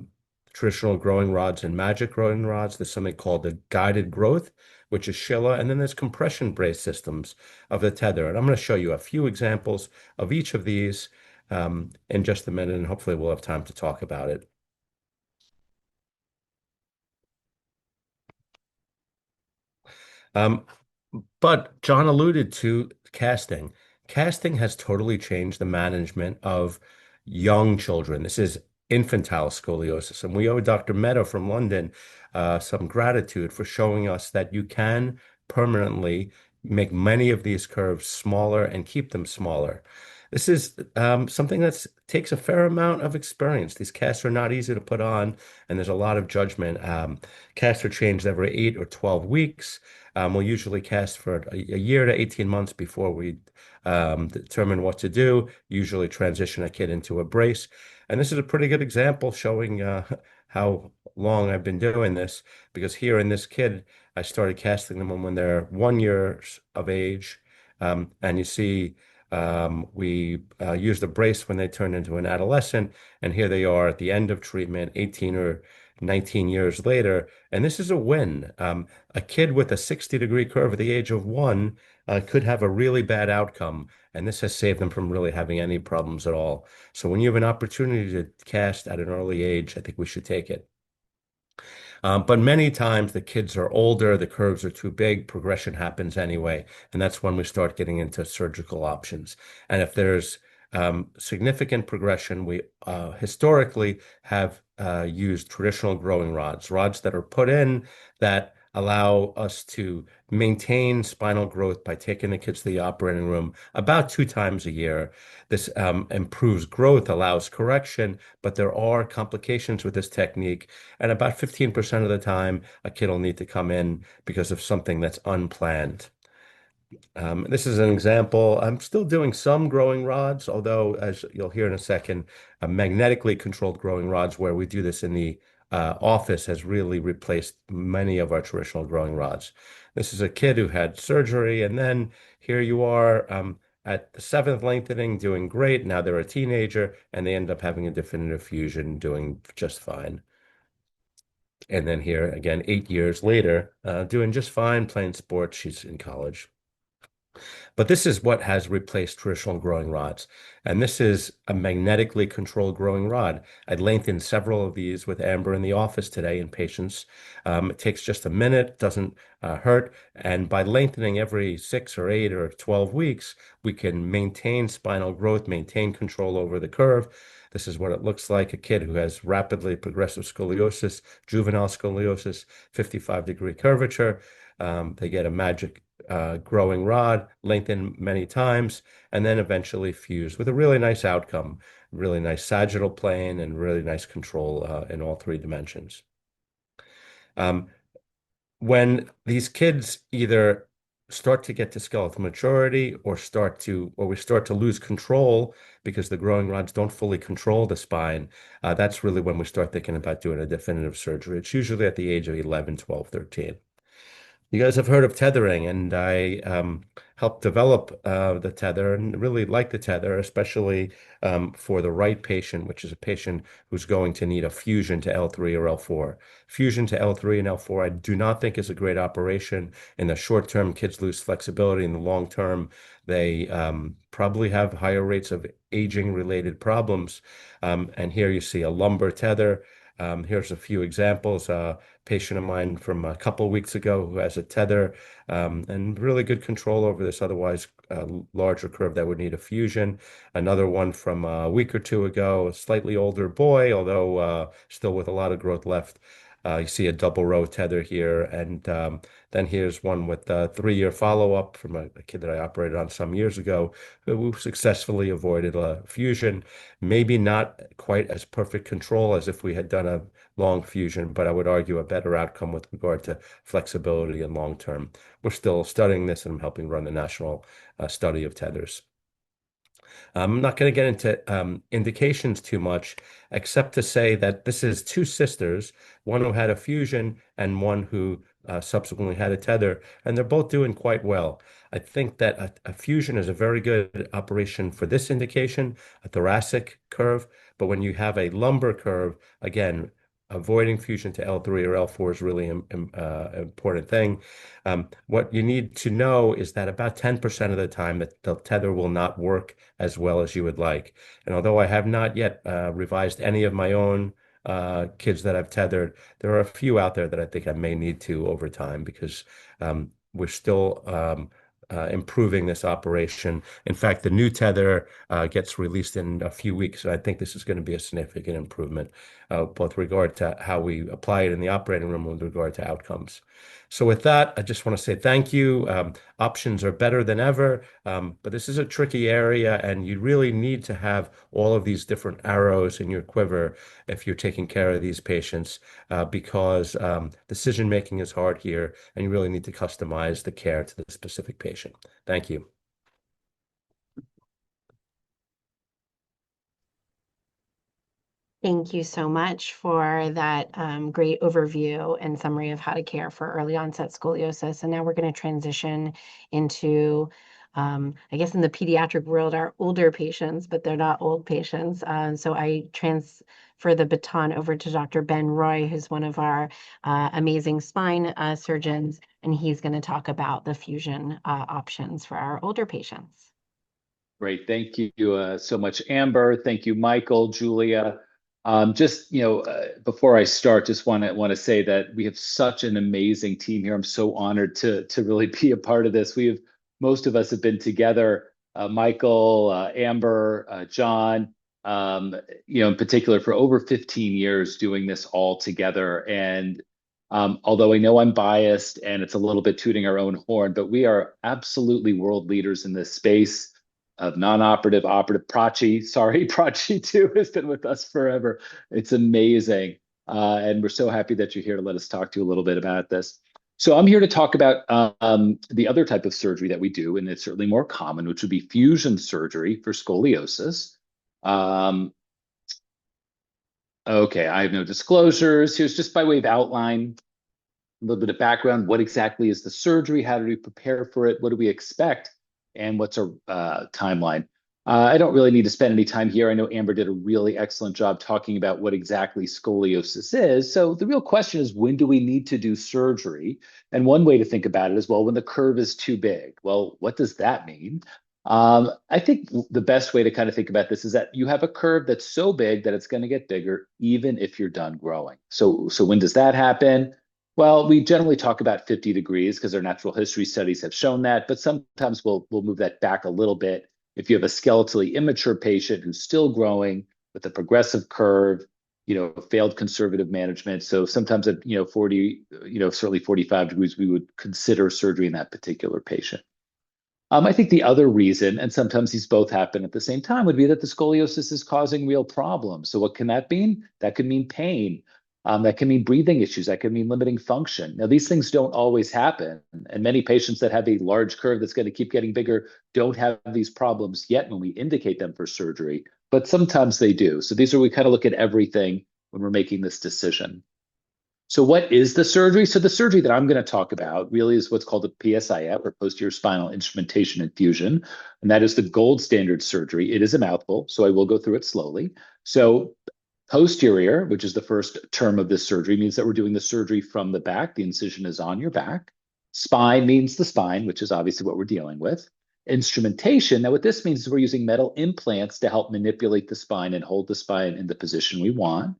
traditional growing rods and magic growing rods. There's something called the guided growth, which is Sheila, and then there's compression-based systems of the tether. And I'm going to show you a few examples of each of these in just a minute, and hopefully we'll have time to talk about it. Um, But John alluded to casting. Casting has totally changed the management of young children. This is infantile scoliosis. And we owe Dr. Mehta from London some gratitude for showing us that you can permanently make many of these curves smaller and keep them smaller. This is something that takes a fair amount of experience. These casts are not easy to put on, and there's a lot of judgment. Casts are changed every 8 or 12 weeks. We'll usually cast for a year to 18 months before we determine what to do, usually transition a kid into a brace. And this is a pretty good example showing how long I've been doing this, because here in this kid, I started casting them when they're 1 year of age. And you see we used a brace when they turned into an adolescent, and here they are at the end of treatment, 18 or 19 years later. And this is a win. A kid with a 60-degree curve at the age of 1 could have a really bad outcome, and this has saved them from really having any problems at all. So when you have an opportunity to cast at an early age, I think we should take it. But many times the kids are older, the curves are too big, progression happens anyway, and that's when we start getting into surgical options. And if there's significant progression, we historically have used traditional growing rods, rods that are put in that allow us to maintain spinal growth by taking the kids to the operating room about 2 times a year. This improves growth, allows correction, but there are complications with this technique. And about 15% of the time, a kid will need to come in because of something that's unplanned. This is an example. I'm still doing some growing rods, although, as you'll hear in a second, magnetically controlled growing rods, where we do this in the office, has really replaced many of our traditional growing rods. This is a kid who had surgery, and then here you are at the seventh lengthening, doing great. Now they're a teenager, and they end up having a definitive fusion, doing just fine. And then here again, 8 years later, doing just fine, playing sports. She's in college. But this is what has replaced traditional growing rods. And this is a magnetically controlled growing rod. I lengthened several of these with Amber in the office today in patients. It takes just a minute, doesn't hurt. And by lengthening every 6 or 8 or 12 weeks, we can maintain spinal growth, maintain control over the curve. This is what it looks like, a kid who has rapidly progressive scoliosis, juvenile scoliosis, 55-degree curvature. They get a magic growing rod, lengthened many times, and then eventually fused with a really nice outcome, really nice sagittal plane, and really nice control in all three dimensions. When these kids either start to get to skeletal maturity or we start to lose control because the growing rods don't fully control the spine, that's really when we start thinking about doing a definitive surgery. It's usually at the age of 11, 12, 13. You guys have heard of tethering, and I helped develop the tether and really like the tether, especially for the right patient, which is a patient who's going to need a fusion to L3 or L4. Fusion to L3 and L4, I do not think is a great operation. In the short term, kids lose flexibility. In the long term, they probably have higher rates of aging-related problems. And here you see a lumbar tether. Here's a few examples. Patient of mine from a couple of weeks ago who has a tether and really good control over this otherwise larger curve that would need a fusion. Another one from a week or two ago, a slightly older boy, although still with a lot of growth left. You see a double row tether here. And then here's one with a 3-year follow-up from a kid that I operated on some years ago who successfully avoided a fusion. Maybe not quite as perfect control as if we had done a long fusion, but I would argue a better outcome with regard to flexibility and long term. We're still studying this, and I'm helping run the national study of tethers. I'm not going to get into indications too much, except to say that this is two sisters, one who had a fusion and one who subsequently had a tether, and they're both doing quite well. I think that a fusion is a very good operation for this indication, a thoracic curve, but when you have a lumbar curve, again, avoiding fusion to L3 or L4 is really important thing. What you need to know is that about 10% of the time that the tether will not work as well as you would like. And although I have not yet revised any of my own kids that I've tethered, there are a few out there that I think I may need to over time because we're still improving this operation. In fact, the new tether gets released in a few weeks, and I think this is going to be a significant improvement, both with regard to how we apply it in the operating room and with regard to outcomes. So with that, I just want to say thank you. Options are better than ever, but this is a tricky area, and you really need to have all of these different arrows in your quiver if you're taking care of these patients, because decision making is hard here, and you really need to customize the care to the specific patient. Thank you. Thank you so much for that great overview and summary of how to care for early onset scoliosis. And now we're going to transition into, I guess in the pediatric world, our older patients, but they're not old patients. So I transfer the baton over to Dr. Ben Roy, who's one of our amazing spine surgeons, and he's going to talk about the fusion options for our older patients. Great. Thank you so much, Amber. Thank you, Michael, Julia. Before I start, just want to say that we have such an amazing team here. I'm so honored to really be a part of this. Most of us have been together, Michael, Amber, John, in particular for over 15 years doing this all together. And although I know I'm biased and it's a little bit tooting our own horn, but we are absolutely world leaders in this space of non-operative, operative. Prachi too has been with us forever. It's amazing. And we're so happy that you're here to let us talk to you a little bit about this. So I'm here to talk about the other type of surgery that we do, and it's certainly more common, which would be fusion surgery for scoliosis. Um, okay, I have no disclosures. Here's just by way of outline, a little bit of background. What exactly is the surgery? How do we prepare for it? What do we expect? And what's our timeline? I don't really need to spend any time here. I know Amber did a really excellent job talking about what exactly scoliosis is. So the real question is, when do we need to do surgery? And one way to think about it is, well, when the curve is too big. Well, what does that mean? I think the best way to kind of think about this is that you have a curve that's so big that it's going to get bigger, even if you're done growing. So when does that happen? Well, we generally talk about 50 degrees because our natural history studies have shown that, but sometimes we'll move that back a little bit. If you have a skeletally immature patient who's still growing with a progressive curve, failed conservative management. So sometimes at 40, certainly 45 degrees, we would consider surgery in that particular patient. I think the other reason, and sometimes these both happen at the same time, would be that the scoliosis is causing real problems. So what can that mean? That could mean pain. That can mean breathing issues. That can mean limiting function. Now, these things don't always happen. And many patients that have a large curve that's going to keep getting bigger don't have these problems yet when we indicate them for surgery, but sometimes they do. So these are, we kind of look at everything when we're making this decision. So what is the surgery? So the surgery that I'm going to talk about really is what's called a PSIF, or posterior spinal instrumentation and fusion. And that is the gold standard surgery. It is a mouthful, so I will go through it slowly. So posterior, which is the first term of this surgery, means that we're doing the surgery from the back. The incision is on your back. Spine means the spine, which is obviously what we're dealing with. Instrumentation, now what this means is we're using metal implants to help manipulate the spine and hold the spine in the position we want.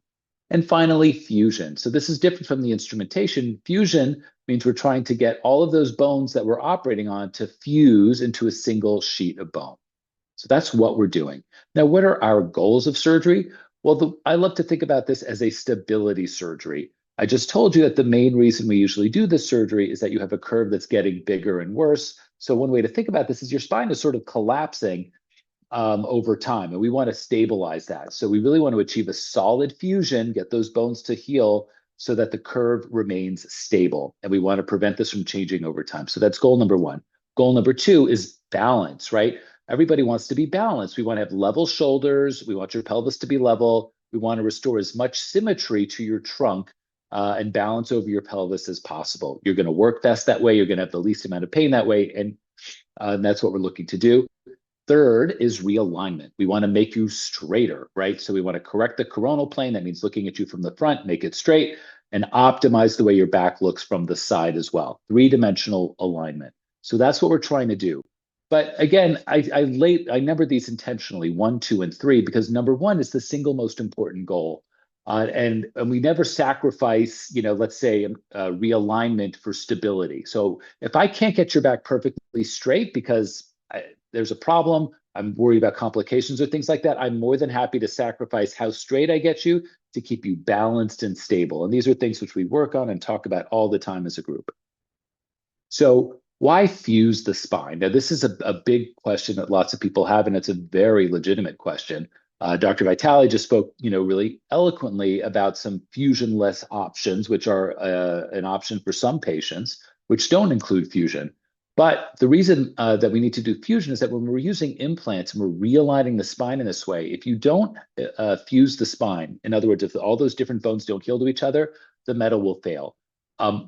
And finally, fusion. So this is different from the instrumentation. Fusion means we're trying to get all of those bones that we're operating on to fuse into a single sheet of bone. So that's what we're doing. Now, what are our goals of surgery? Well, I love to think about this as a stability surgery. I just told you that the main reason we usually do this surgery is that you have a curve that's getting bigger and worse. So one way to think about this is your spine is sort of collapsing over time, and we want to stabilize that. So we really want to achieve a solid fusion, get those bones to heal so that the curve remains stable. And we want to prevent this from changing over time. So that's goal number one. Goal number two is balance, right? Everybody wants to be balanced. We want to have level shoulders. We want your pelvis to be level. We want to restore as much symmetry to your trunk and balance over your pelvis as possible. You're going to work best that way. You're going to have the least amount of pain that way. And that's what we're looking to do. Third is realignment. We want to make you straighter, right? So we want to correct the coronal plane. That means looking at you from the front, make it straight, and optimize the way your back looks from the side as well. Three-dimensional alignment. So that's what we're trying to do. But again, I numbered these intentionally, 1, 2, and 3, because number 1 is the single most important goal. And we never sacrifice, let's say realignment for stability. So if I can't get your back perfectly straight because there's a problem, I'm worried about complications or things like that, I'm more than happy to sacrifice how straight I get you to keep you balanced and stable. And these are things which we work on and talk about all the time as a group. So why fuse the spine? Now, this is a big question that lots of people have, and it's a very legitimate question. Dr. Vitale just spoke, really eloquently about some fusion-less options, which are an option for some patients, which don't include fusion. But the reason that we need to do fusion is that when we're using implants and we're realigning the spine in this way, if you don't fuse the spine, in other words, if all those different bones don't heal to each other, the metal will fail.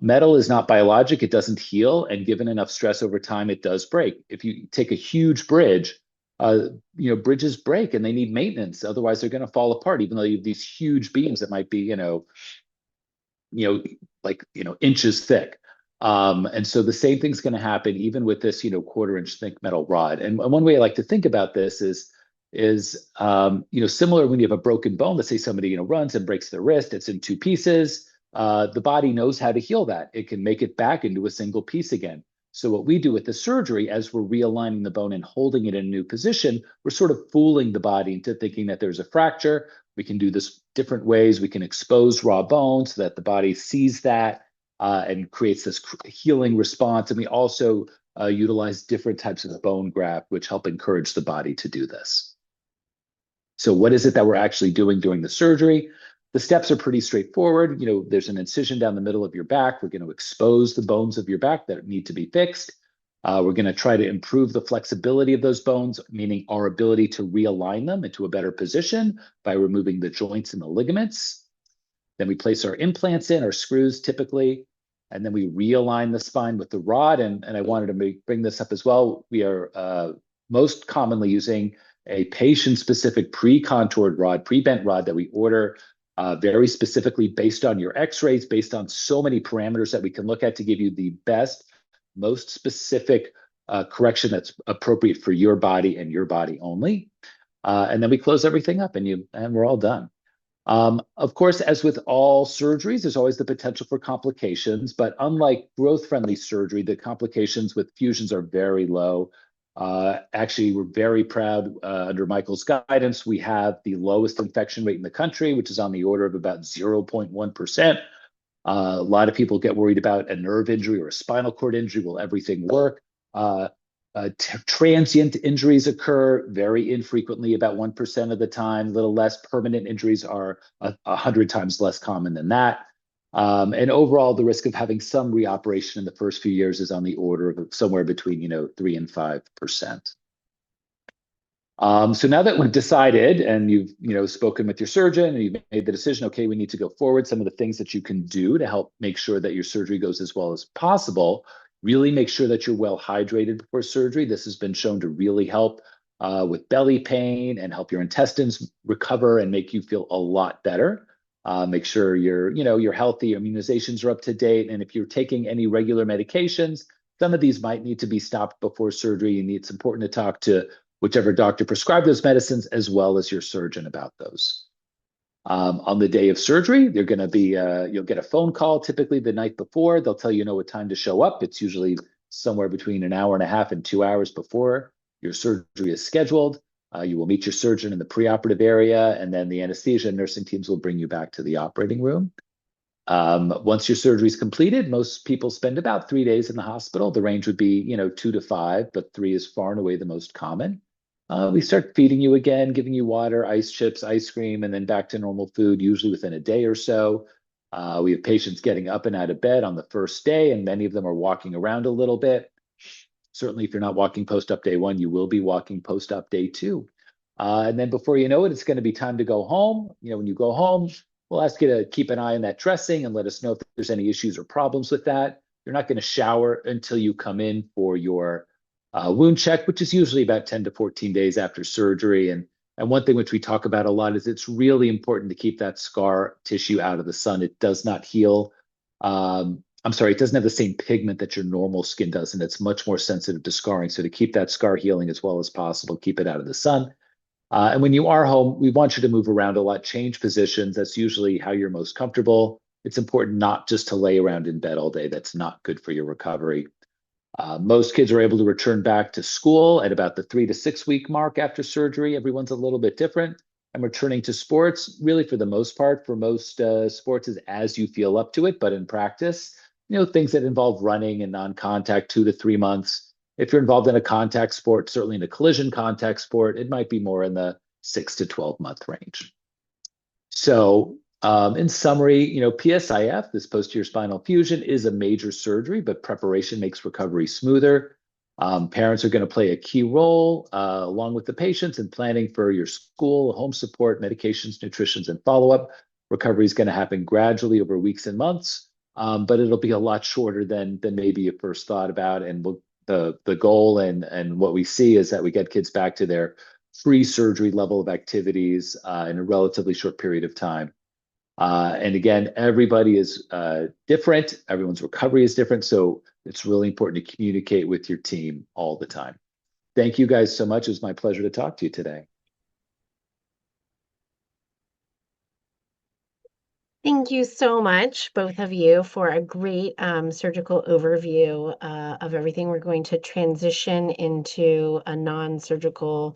Metal is not biologic. It doesn't heal. And given enough stress over time, it does break. If you take a huge bridge, bridges break and they need maintenance. Otherwise, they're going to fall apart, even though you have these huge beams that might be, inches thick. And so the same thing's going to happen even with this, 1/4-inch thick metal rod. And one way I like to think about this is similar when you have a broken bone. Let's say somebody, runs and breaks their wrist. It's in 2 pieces. The body knows how to heal that. It can make it back into a single piece again. So what we do with the surgery, as we're realigning the bone and holding it in a new position, we're sort of fooling the body into thinking that there's a fracture. We can do this different ways. We can expose raw bone so that the body sees that and creates this healing response. And we also utilize different types of bone graft, which help encourage the body to do this. So what is it that we're actually doing during the surgery? The steps are pretty straightforward. There's an incision down the middle of your back. We're going to expose the bones of your back that need to be fixed. We're going to try to improve the flexibility of those bones, meaning our ability to realign them into a better position by removing the joints and the ligaments. Then we place our implants in, our screws typically, and then we realign the spine with the rod. And I wanted to bring this up as well. We are most commonly using a patient-specific pre-contoured rod, pre-bent rod that we order very specifically based on your x-rays, based on so many parameters that we can look at to give you the best, most specific correction that's appropriate for your body and your body only. And then we close everything up and we're all done. Of course, as with all surgeries, there's always the potential for complications, but unlike growth-friendly surgery, the complications with fusions are very low. Actually, we're very proud under Michael's guidance, we have the lowest infection rate in the country, which is on the order of about 0.1%. A lot of people get worried about a nerve injury or a spinal cord injury. Will everything work? Transient injuries occur very infrequently, about 1% of the time. A little less. Permanent injuries are 100 times less common than that. And overall, the risk of having some reoperation in the first few years is on the order of somewhere between 3 and 5%. So now that we've decided and you've spoken with your surgeon and you've made the decision, okay, we need to go forward. Some of the things that you can do to help make sure that your surgery goes as well as possible. Really make sure that you're well hydrated before surgery. This has been shown to really help with belly pain and help your intestines recover and make you feel a lot better. Make sure you're healthy, your immunizations are up to date. And if you're taking any regular medications, some of these might need to be stopped before surgery. It's important to talk to whichever doctor prescribed those medicines as well as your surgeon about those. On the day of surgery, they're going to be, you'll get a phone call typically the night before. They'll tell you what time to show up. It's usually somewhere between an hour and a half and 2 hours before your surgery is scheduled. You will meet your surgeon in the preoperative area, and then the anesthesia and nursing teams will bring you back to the operating room. Once your surgery is completed, most people spend about 3 days in the hospital. The range would be, 2 to 5, but 3 is far and away the most common. We start feeding you again, giving you water, ice chips, ice cream, and then back to normal food, usually within a day or so. We have patients getting up and out of bed on the first day, and many of them are walking around a little bit. Certainly, if you're not walking post-op day 1, you will be walking post-op day 2. And then before you know it, it's going to be time to go home. When you go home, we'll ask you to keep an eye on that dressing and let us know if there's any issues or problems with that. You're not going to shower until you come in for your wound check, which is usually about 10 to 14 days after surgery. And one thing which we talk about a lot is it's really important to keep that scar tissue out of the sun. It does not heal. It doesn't have the same pigment that your normal skin does, and it's much more sensitive to scarring. So to keep that scar healing as well as possible, keep it out of the sun. And when you are home, we want you to move around a lot, change positions. That's usually how you're most comfortable. It's important not just to lay around in bed all day. That's not good for your recovery. Most kids are able to return back to school at about the 3 to 6 week mark after surgery. Everyone's a little bit different. And returning to sports, really for the most part, for most sports is as you feel up to it. But in practice, things that involve running and non-contact, 2 to 3 months. If you're involved in a contact sport, certainly in a collision contact sport, it might be more in the 6 to 12 month range. So in summary, PSIF, this posterior spinal fusion, is a major surgery, but preparation makes recovery smoother. Parents are going to play a key role along with the patients in planning for your school, home support, medications, nutrition, and follow-up. Recovery is going to happen gradually over weeks and months, but it'll be a lot shorter than maybe you first thought about. And the goal and what we see is that we get kids back to their pre-surgery level of activities in a relatively short period of time. And again, everybody is different. Everyone's recovery is different. So it's really important to communicate with your team all the time. Thank you guys so much. It was my pleasure to talk to you today. Thank you so much, both of you, for a great surgical overview of everything. We're going to transition into a non-surgical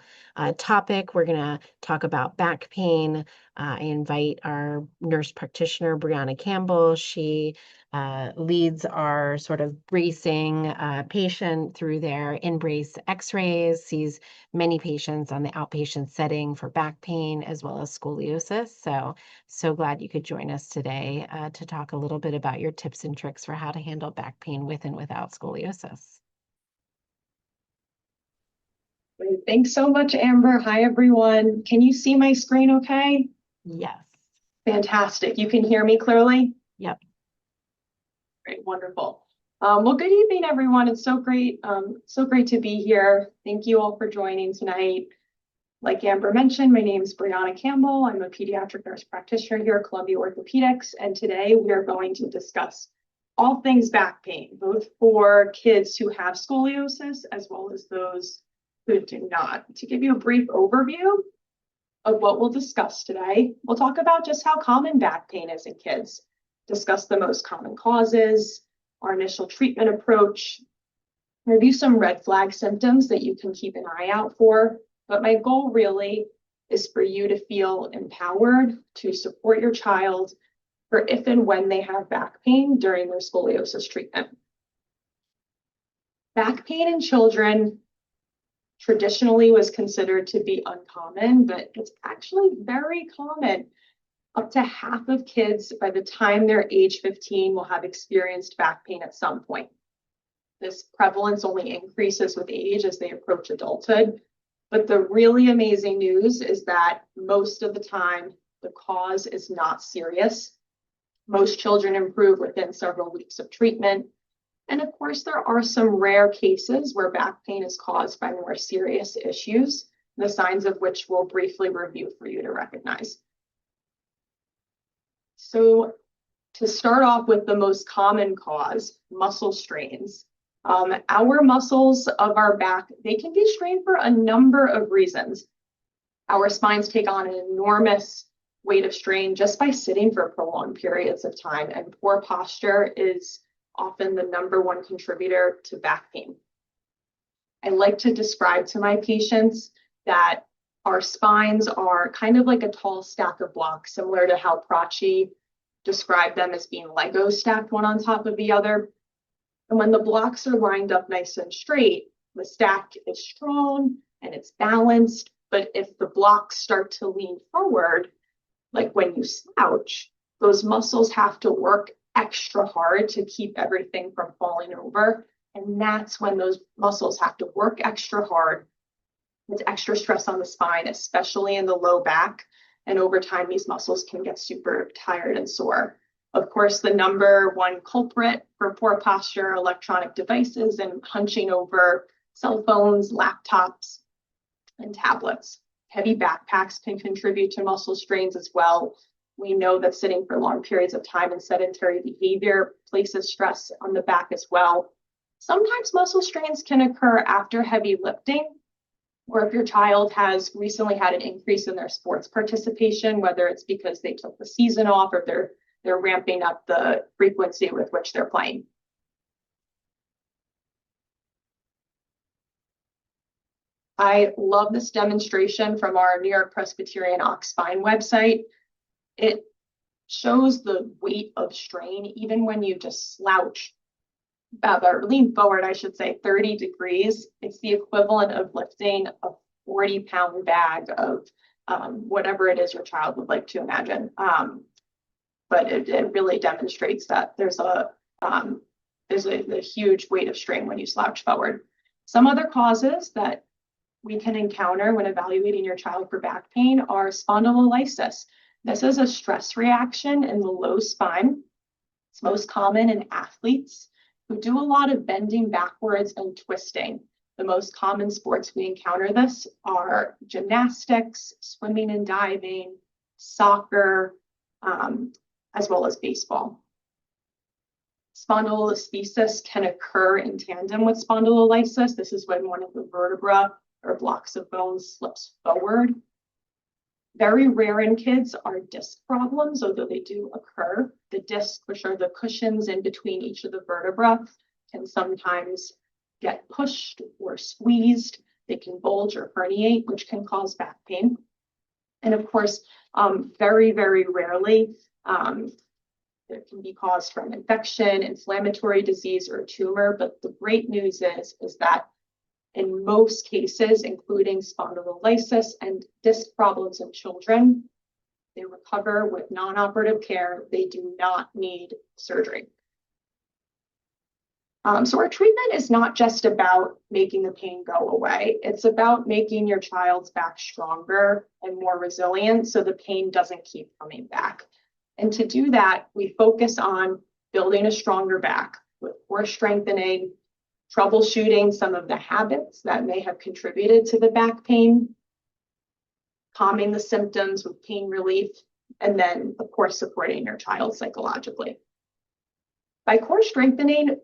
topic. We're going to talk about back pain, I invite our nurse practitioner, Brianna Campbell. She leads our sort of bracing patient through their in-brace x-rays, sees many patients on the outpatient setting for back pain as well as scoliosis. So glad you could join us today to talk a little bit about your tips and tricks for how to handle back pain with and without scoliosis. Great. Thanks so much, Amber. Hi, everyone. Can you see my screen okay? Yes. Fantastic. You can hear me clearly? Yep. Great, wonderful. Well, good evening, everyone. It's so great to be here. Thank you all for joining tonight. Like Amber mentioned, my name is Brianna Campbell. I'm a pediatric nurse practitioner here at Columbia Orthopedics, and today we are going to discuss all things back pain, both for kids who have scoliosis as well as those who do not. To give you a brief overview of what we'll discuss today, we'll talk about just how common back pain is in kids, discuss the most common causes, our initial treatment approach, review some red flag symptoms that you can keep an eye out for. But my goal really is for you to feel empowered to support your child for if and when they have back pain during their scoliosis treatment. Back pain in children traditionally was considered to be uncommon, but it's actually very common. Up to half of kids by the time they're age 15 will have experienced back pain at some point. This prevalence only increases with age as they approach adulthood. But the really amazing news is that most of the time, the cause is not serious. Most children improve within several weeks of treatment. And of course, there are some rare cases where back pain is caused by more serious issues, the signs of which we'll briefly review for you to recognize. So to start off with the most common cause, muscle strains. Our muscles of our back, they can be strained for a number of reasons. Our spines take on an enormous weight of strain just by sitting for prolonged periods of time, and poor posture is often the #1 contributor to back pain. I like to describe to my patients that our spines are kind of like a tall stack of blocks, similar to how Prachi described them as being Legos stacked one on top of the other. And when the blocks are lined up nice and straight, the stack is strong and it's balanced. But if the blocks start to lean forward, like when you slouch, those muscles have to work extra hard to keep everything from falling over. And that's when those muscles have to work extra hard. It's extra stress on the spine, especially in the low back. And over time, these muscles can get super tired and sore. Of course, the #1 culprit for poor posture, electronic devices, and hunching over cell phones, laptops, and tablets. Heavy backpacks can contribute to muscle strains as well. We know that sitting for long periods of time and sedentary behavior places stress on the back as well. Sometimes muscle strains can occur after heavy lifting, or if your child has recently had an increase in their sports participation, whether it's because they took the season off or they're ramping up the frequency with which they're playing. I love this demonstration from our New York Presbyterian Ox Spine website. It shows the weight of strain even when you just slouch, or lean forward, I should say, 30 degrees. It's the equivalent of lifting a 40-pound bag of whatever it is your child would like to imagine. But it really demonstrates that there's a huge weight of strain when you slouch forward. Some other causes that we can encounter when evaluating your child for back pain are spondylolysis. This is a stress reaction in the low spine. It's most common in athletes who do a lot of bending backwards and twisting. The most common sports we encounter this are gymnastics, swimming and diving, soccer, as well as baseball. Spondylolisthesis can occur in tandem with spondylolysis. This is when one of the vertebrae or blocks of bone slips forward. Very rare in kids are disc problems, although they do occur. The discs, which are the cushions in between each of the vertebrae, can sometimes get pushed or squeezed. They can bulge or herniate, which can cause back pain. And of course, very, very rarely, it can be caused from infection, inflammatory disease, or tumor. But the great news is that in most cases, including spondylolysis and disc problems in children, they recover with non-operative care. They do not need surgery. So our treatment is not just about making the pain go away. It's about making your child's back stronger and more resilient so the pain doesn't keep coming back. And to do that, we focus on building a stronger back with core strengthening, troubleshooting some of the habits that may have contributed to the back pain, calming the symptoms with pain relief, and then, of course, supporting your child psychologically. By core strengthening,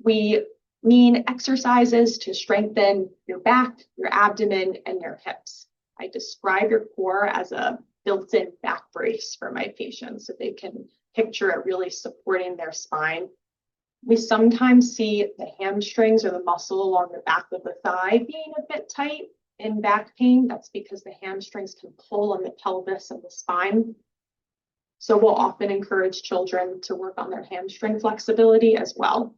we mean exercises to strengthen your back, your abdomen, and your hips. I describe your core as a built-in back brace for my patients so they can picture it really supporting their spine. We sometimes see the hamstrings or the muscle along the back of the thigh being a bit tight in back pain. That's because the hamstrings can pull on the pelvis and the spine. So we'll often encourage children to work on their hamstring flexibility as well.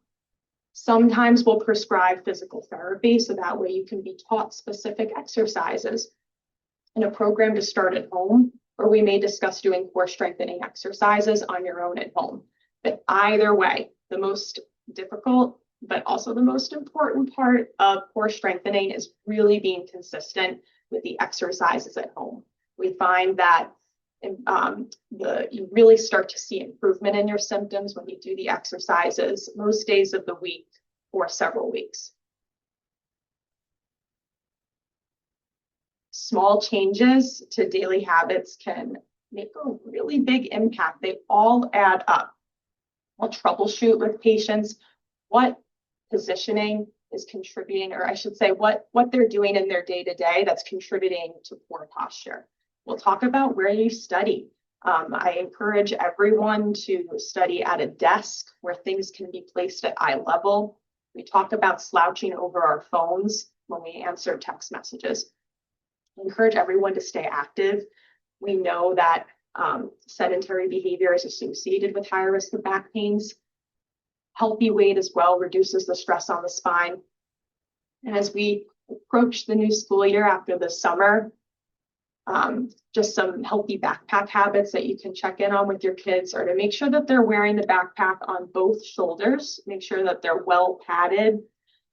Sometimes we'll prescribe physical therapy, so that way you can be taught specific exercises in a program to start at home, or we may discuss doing core strengthening exercises on your own at home. But either way, the most difficult, but also the most important part of core strengthening is really being consistent with the exercises at home. We find that you really start to see improvement in your symptoms when you do the exercises most days of the week for several weeks. Small changes to daily habits can make a really big impact. They all add up. I'll troubleshoot with patients what positioning is contributing, or I should say what they're doing in their day-to-day that's contributing to poor posture. We'll talk about where you study. I encourage everyone to study at a desk where things can be placed at eye level. We talk about slouching over our phones when we answer text messages. I encourage everyone to stay active. We know that sedentary behavior is associated with higher risk of back pains. Healthy weight as well reduces the stress on the spine. And as we approach the new school year after the summer, just some healthy backpack habits that you can check in on with your kids are to make sure that they're wearing the backpack on both shoulders, make sure that they're well padded,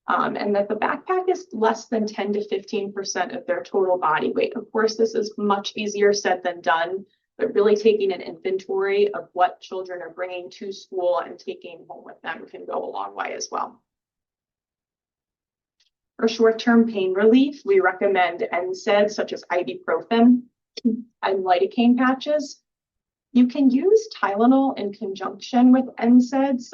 and that the backpack is less than 10 to 15% of their total body weight. Of course, this is much easier said than done, but really taking an inventory of what children are bringing to school and taking home with them can go a long way as well. For short-term pain relief, we recommend NSAIDs such as ibuprofen and lidocaine patches. You can use Tylenol in conjunction with NSAIDs,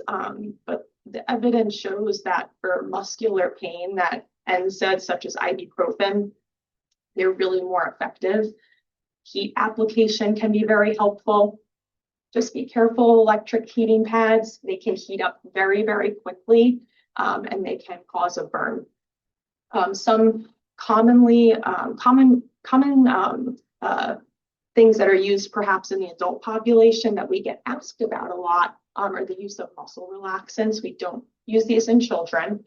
but the evidence shows that for muscular pain, that NSAIDs such as ibuprofen, they're really more effective. Heat application can be very helpful. Just be careful, electric heating pads, they can heat up very, very quickly, and they can cause a burn. Some common things that are used perhaps in the adult population that we get asked about a lot are the use of muscle relaxants. We don't use these in children.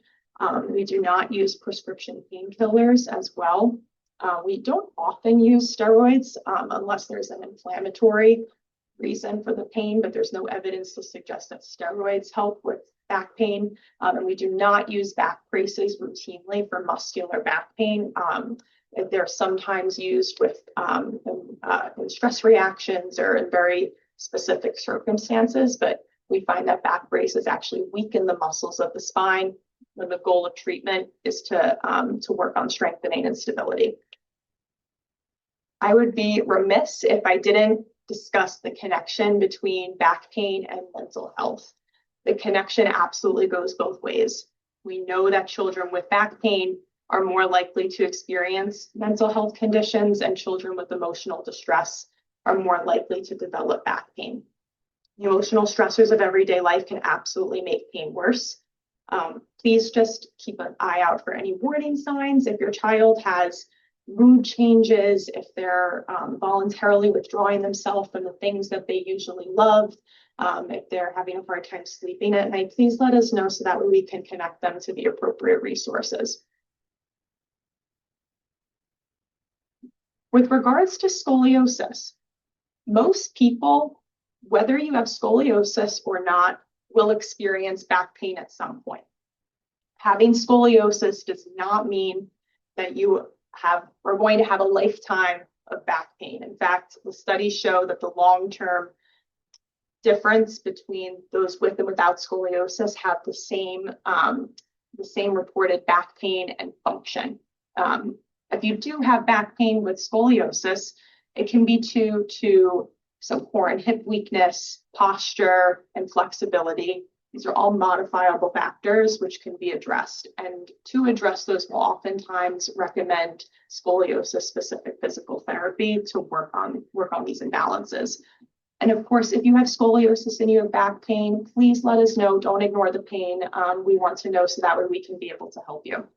We do not use prescription painkillers as well. We don't often use steroids unless there's an inflammatory reason for the pain, but there's no evidence to suggest that steroids help with back pain. And we do not use back braces routinely for muscular back pain. They're sometimes used with in stress reactions or in very specific circumstances, but we find that back braces actually weaken the muscles of the spine when the goal of treatment is to work on strengthening and stability. I would be remiss if I didn't discuss the connection between back pain and mental health. The connection absolutely goes both ways. We know that children with back pain are more likely to experience mental health conditions, and children with emotional distress are more likely to develop back pain. The emotional stressors of everyday life can absolutely make pain worse. Please just keep an eye out for any warning signs. If your child has mood changes, if they're voluntarily withdrawing themselves from the things that they usually love, if they're having a hard time sleeping at night, please let us know so that way we can connect them to the appropriate resources. With regards to scoliosis, most people, whether you have scoliosis or not, will experience back pain at some point. Having scoliosis does not mean that you are going to have a lifetime of back pain. In fact, the studies show that the long-term difference between those with and without scoliosis have the same reported back pain and function. If you do have back pain with scoliosis, it can be due to some core and hip weakness, posture, and flexibility. These are all modifiable factors which can be addressed. And to address those, we'll oftentimes recommend scoliosis-specific physical therapy to work on these imbalances. And of course, if you have scoliosis and you have back pain, please let us know. Don't ignore the pain. We want to know so that way we can be able to help you.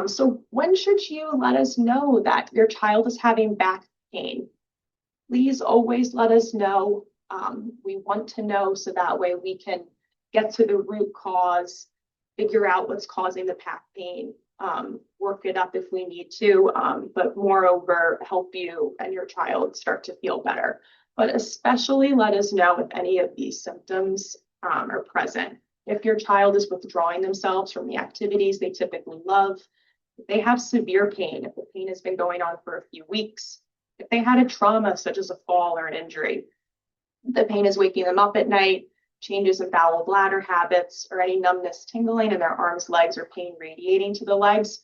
So when should you let us know that your child is having back pain? Please always let us know. We want to know so that way we can get to the root cause, figure out what's causing the back pain, work it up if we need to, but moreover, help you and your child start to feel better. But especially let us know if any of these symptoms are present. If your child is withdrawing themselves from the activities they typically love, if they have severe pain, if the pain has been going on for a few weeks, if they had a trauma such as a fall or an injury, the pain is waking them up at night, changes in bowel bladder habits, or any numbness, tingling in their arms, legs, or pain radiating to the legs,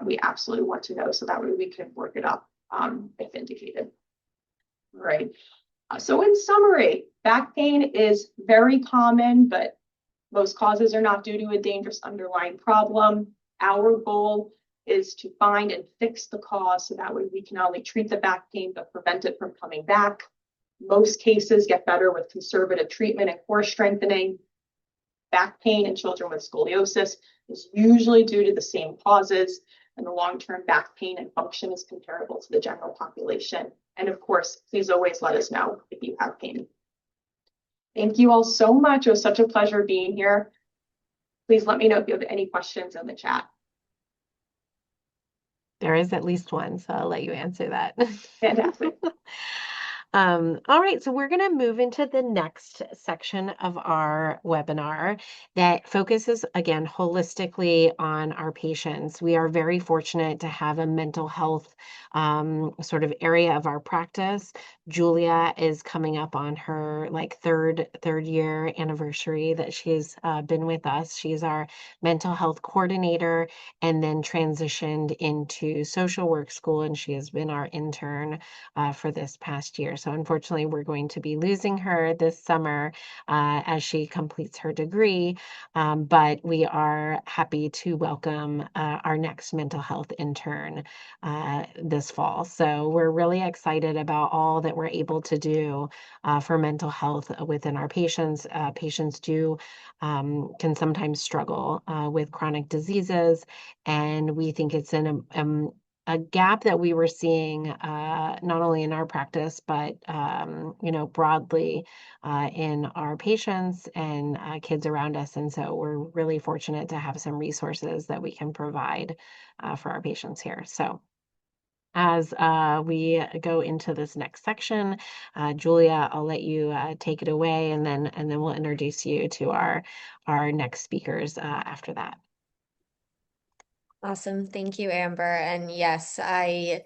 we absolutely want to know so that way we can work it up if indicated. All right. So in summary, back pain is very common, but most causes are not due to a dangerous underlying problem. Our goal is to find and fix the cause so that way we can not only treat the back pain, but prevent it from coming back. Most cases get better with conservative treatment and core strengthening. Back pain in children with scoliosis is usually due to the same causes, and the long-term back pain and function is comparable to the general population. And of course, please always let us know if you have pain. Thank you all so much. It was such a pleasure being here. Please let me know if you have any questions in the chat. There is at least one, so I'll let you answer that. Fantastic. All right, so we're going to move into the next section of our webinar that focuses again holistically on our patients. We are very fortunate to have a mental health sort of area of our practice. Julia is coming up on her third year anniversary that she's been with us. She's our mental health coordinator and then transitioned into social work school, and she has been our intern for this past year. So unfortunately, we're going to be losing her this summer as she completes her degree. But we are happy to welcome our next mental health intern this fall. So we're really excited about all that we're able to do for mental health within our patients. Patients can sometimes struggle with chronic diseases, and we think it's a gap that we were seeing not only in our practice, but broadly in our patients and kids around us. And so we're really fortunate to have some resources that we can provide for our patients here. So as we go into this next section, Julia, I'll let you take it away, and then we'll introduce you to our next speakers after that. Awesome. Thank you, Amber. And yes, I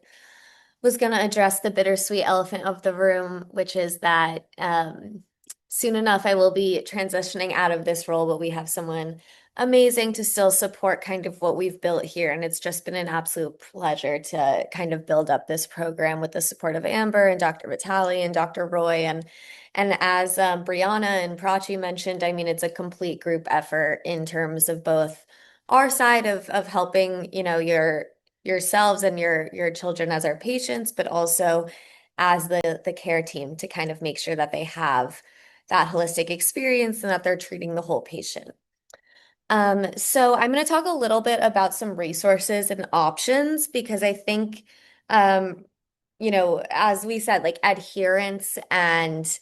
was going to address the bittersweet elephant of the room, which is that soon enough I will be transitioning out of this role, but we have someone amazing to still support kind of what we've built here. And it's just been an absolute pleasure to kind of build up this program with the support of Amber and Dr. Vitale and Dr. Roy. And as Brianna and Prachi mentioned, I mean, it's a complete group effort in terms of both our side of helping, yourselves and your children as our patients, but also as the care team to kind of make sure that they have that holistic experience and that they're treating the whole patient. So I'm going to talk a little bit about some resources and options because I think, um, as we said, like adherence and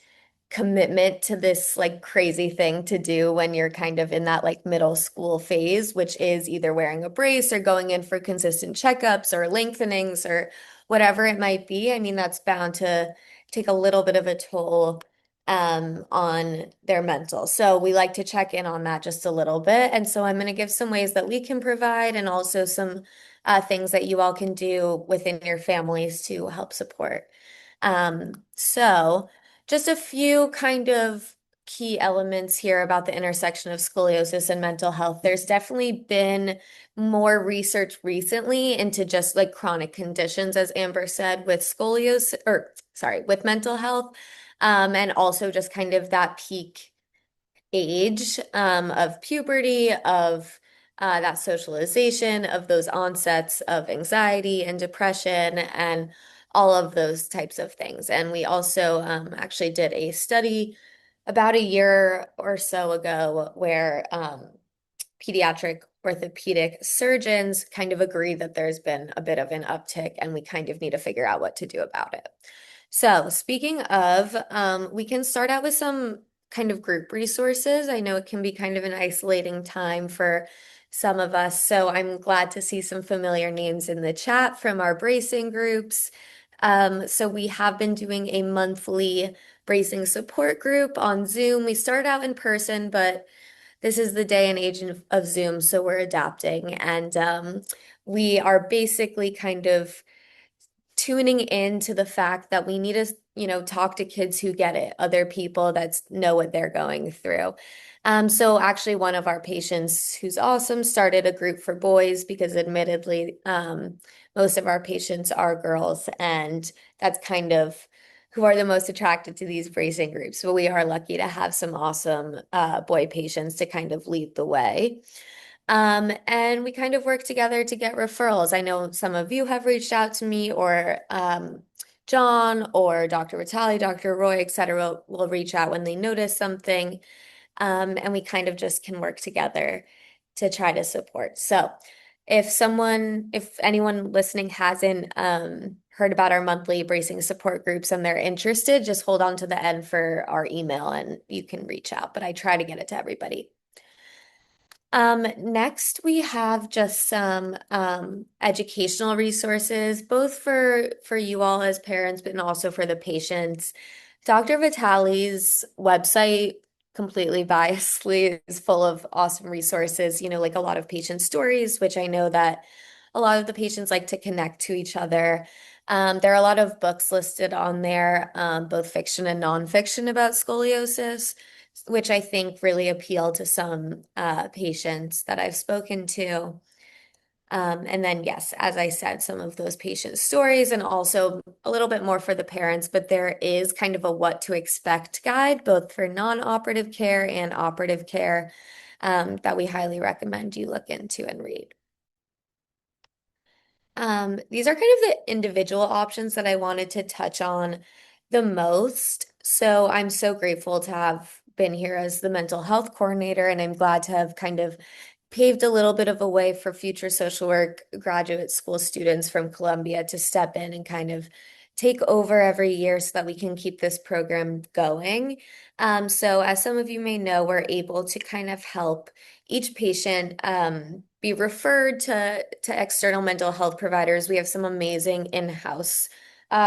commitment to this like crazy thing to do when you're kind of in that like middle school phase, which is either wearing a brace or going in for consistent checkups or lengthenings or whatever it might be. I mean, that's bound to take a little bit of a toll on their mental. So we like to check in on that just a little bit. And so I'm going to give some ways that we can provide and also some things that you all can do within your families to help support. So just a few kind of key elements here about the intersection of scoliosis and mental health. There's definitely been more research recently into just like chronic conditions, as Amber said, with scoliosis, or sorry, with mental health, and also just kind of that peak age of puberty, of that socialization, of those onsets of anxiety and depression, and all of those types of things. And we also actually did a study about a year or so ago where pediatric orthopedic surgeons kind of agree that there's been a bit of an uptick and we kind of need to figure out what to do about it. So speaking of, we can start out with some kind of group resources. I know it can be kind of an isolating time for some of us, so I'm glad to see some familiar names in the chat from our bracing groups. So we have been doing a monthly bracing support group on Zoom. We started out in person, but this is the day and age of Zoom, so we're adapting. And we are basically kind of tuning into the fact that we need to, talk to kids who get it, other people that know what they're going through. So actually one of our patients who's awesome started a group for boys because admittedly, most of our patients are girls, and that's kind of who are the most attracted to these bracing groups. But we are lucky to have some awesome boy patients to kind of lead the way. And we kind of work together to get referrals. I know some of you have reached out to me, or John or Dr. Vitale, Dr. Roy, et cetera, will reach out when they notice something. And we kind of just can work together to try to support. So if anyone listening hasn't heard about our monthly bracing support groups and they're interested, just hold on to the end for our email and you can reach out. But I try to get it to everybody. Next we have just some educational resources, both for you all as parents, but also for the patients. Dr. Vitale's website, completely biasly, is full of awesome resources, like a lot of patient stories, which I know that a lot of the patients like to connect to each other. There are a lot of books listed on there, both fiction and nonfiction about scoliosis, which I think really appeal to some patients that I've spoken to. And then, yes, as I said, some of those patient stories and also a little bit more for the parents, but there is kind of a what to expect guide, both for non-operative care and operative care, that we highly recommend you look into and read. These are kind of the individual options that I wanted to touch on the most. So I'm so grateful to have been here as the mental health coordinator, and I'm glad to have kind of paved a little bit of a way for future social work graduate school students from Columbia to step in and kind of take over every year so that we can keep this program going. So as some of you may know, we're able to kind of help each patient be referred to external mental health providers. We have some amazing in-house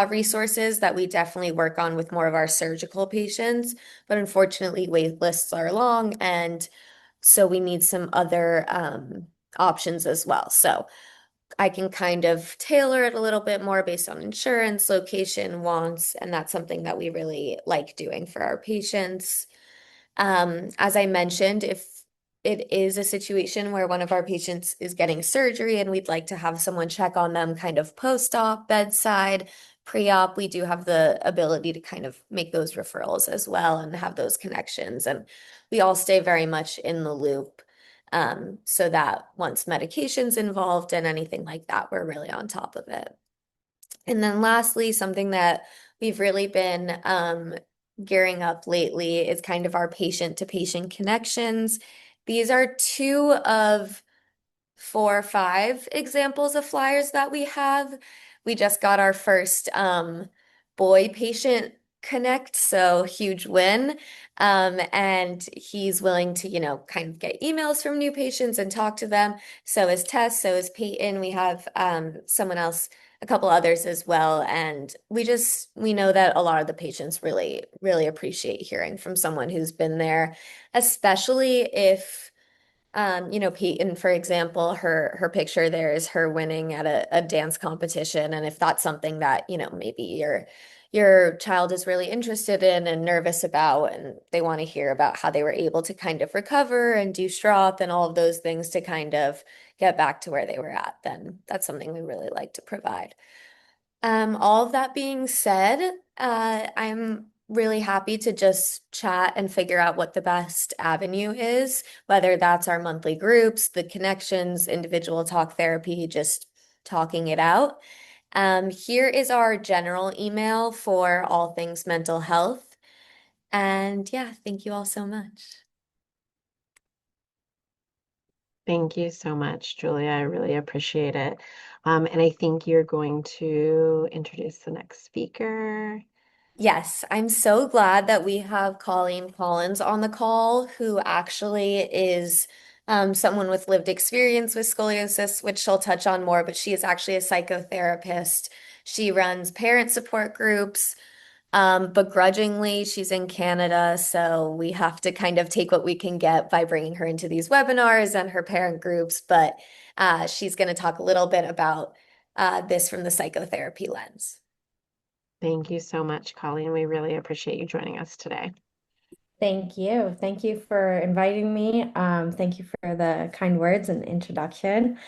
resources that we definitely work on with more of our surgical patients, but unfortunately wait lists are long, and so we need some other options as well. So I can kind of tailor it a little bit more based on insurance, location, wants, and that's something that we really like doing for our patients. As I mentioned, if it is a situation where one of our patients is getting surgery and we'd like to have someone check on them kind of post-op, bedside, pre-op, we do have the ability to kind of make those referrals as well and have those connections. And we all stay very much in the loop, so that once medication's involved and anything like that, we're really on top of it. And then lastly, something that we've really been gearing up lately is kind of our patient-to-patient connections These are two of 4 or 5 examples of flyers that we have. We just got our first boy patient connect, so huge win. And he's willing to, kind of get emails from new patients and talk to them. So is Tess, so is Peyton. We have someone else, a couple others as well. And we know that a lot of the patients really, really appreciate hearing from someone who's been there, especially if Peyton, for example, her picture there is her winning at a dance competition. And if that's something that, maybe your child is really interested in and nervous about, and they want to hear about how they were able to kind of recover and do Stroth and all of those things to kind of get back to where they were at, then that's something we really like to provide. All of that being said, I'm really happy to just chat and figure out what the best avenue is, whether that's our monthly groups, the connections, individual talk therapy, just talking it out. Here is our general email for all things mental health. And yeah, thank you all so much. Thank you so much, Julia. I really appreciate it. And I think you're going to introduce the next speaker. Yes, I'm so glad that we have Colleen Collins on the call, who actually is someone with lived experience with scoliosis, which she'll touch on more, but she is actually a psychotherapist. She runs parent support groups. Begrudgingly, she's in Canada, so we have to kind of take what we can get by bringing her into these webinars and her parent groups. But she's going to talk a little bit about this from the psychotherapy lens. Thank you so much, Colleen. We really appreciate you joining us today. Thank you. Thank you for inviting me. Thank you for the kind words and introduction.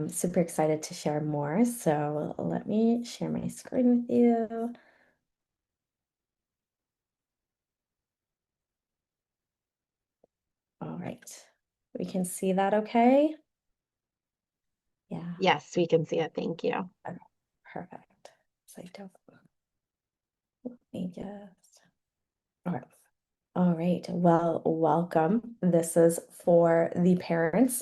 Super excited to share more. So let me share my screen with you. All right. We can see that okay? Yeah. Yes, we can see it. Thank you. Okay, perfect. So I don't, let me just, all right. All right. Well, welcome. This is for the parents.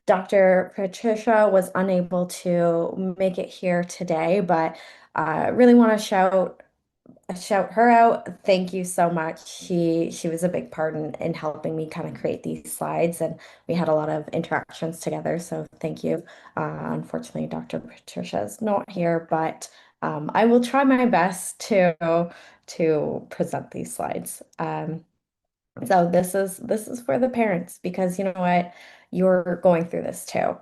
Dr. Patricia was unable to make it here today, but I really want to shout her out. Thank you so much. She was a big part in helping me kind of create these slides, and we had a lot of interactions together. So thank you. Unfortunately, Dr. Patricia is not here, but I will try my best to present these slides. So this is for the parents because you know what, you're going through this too.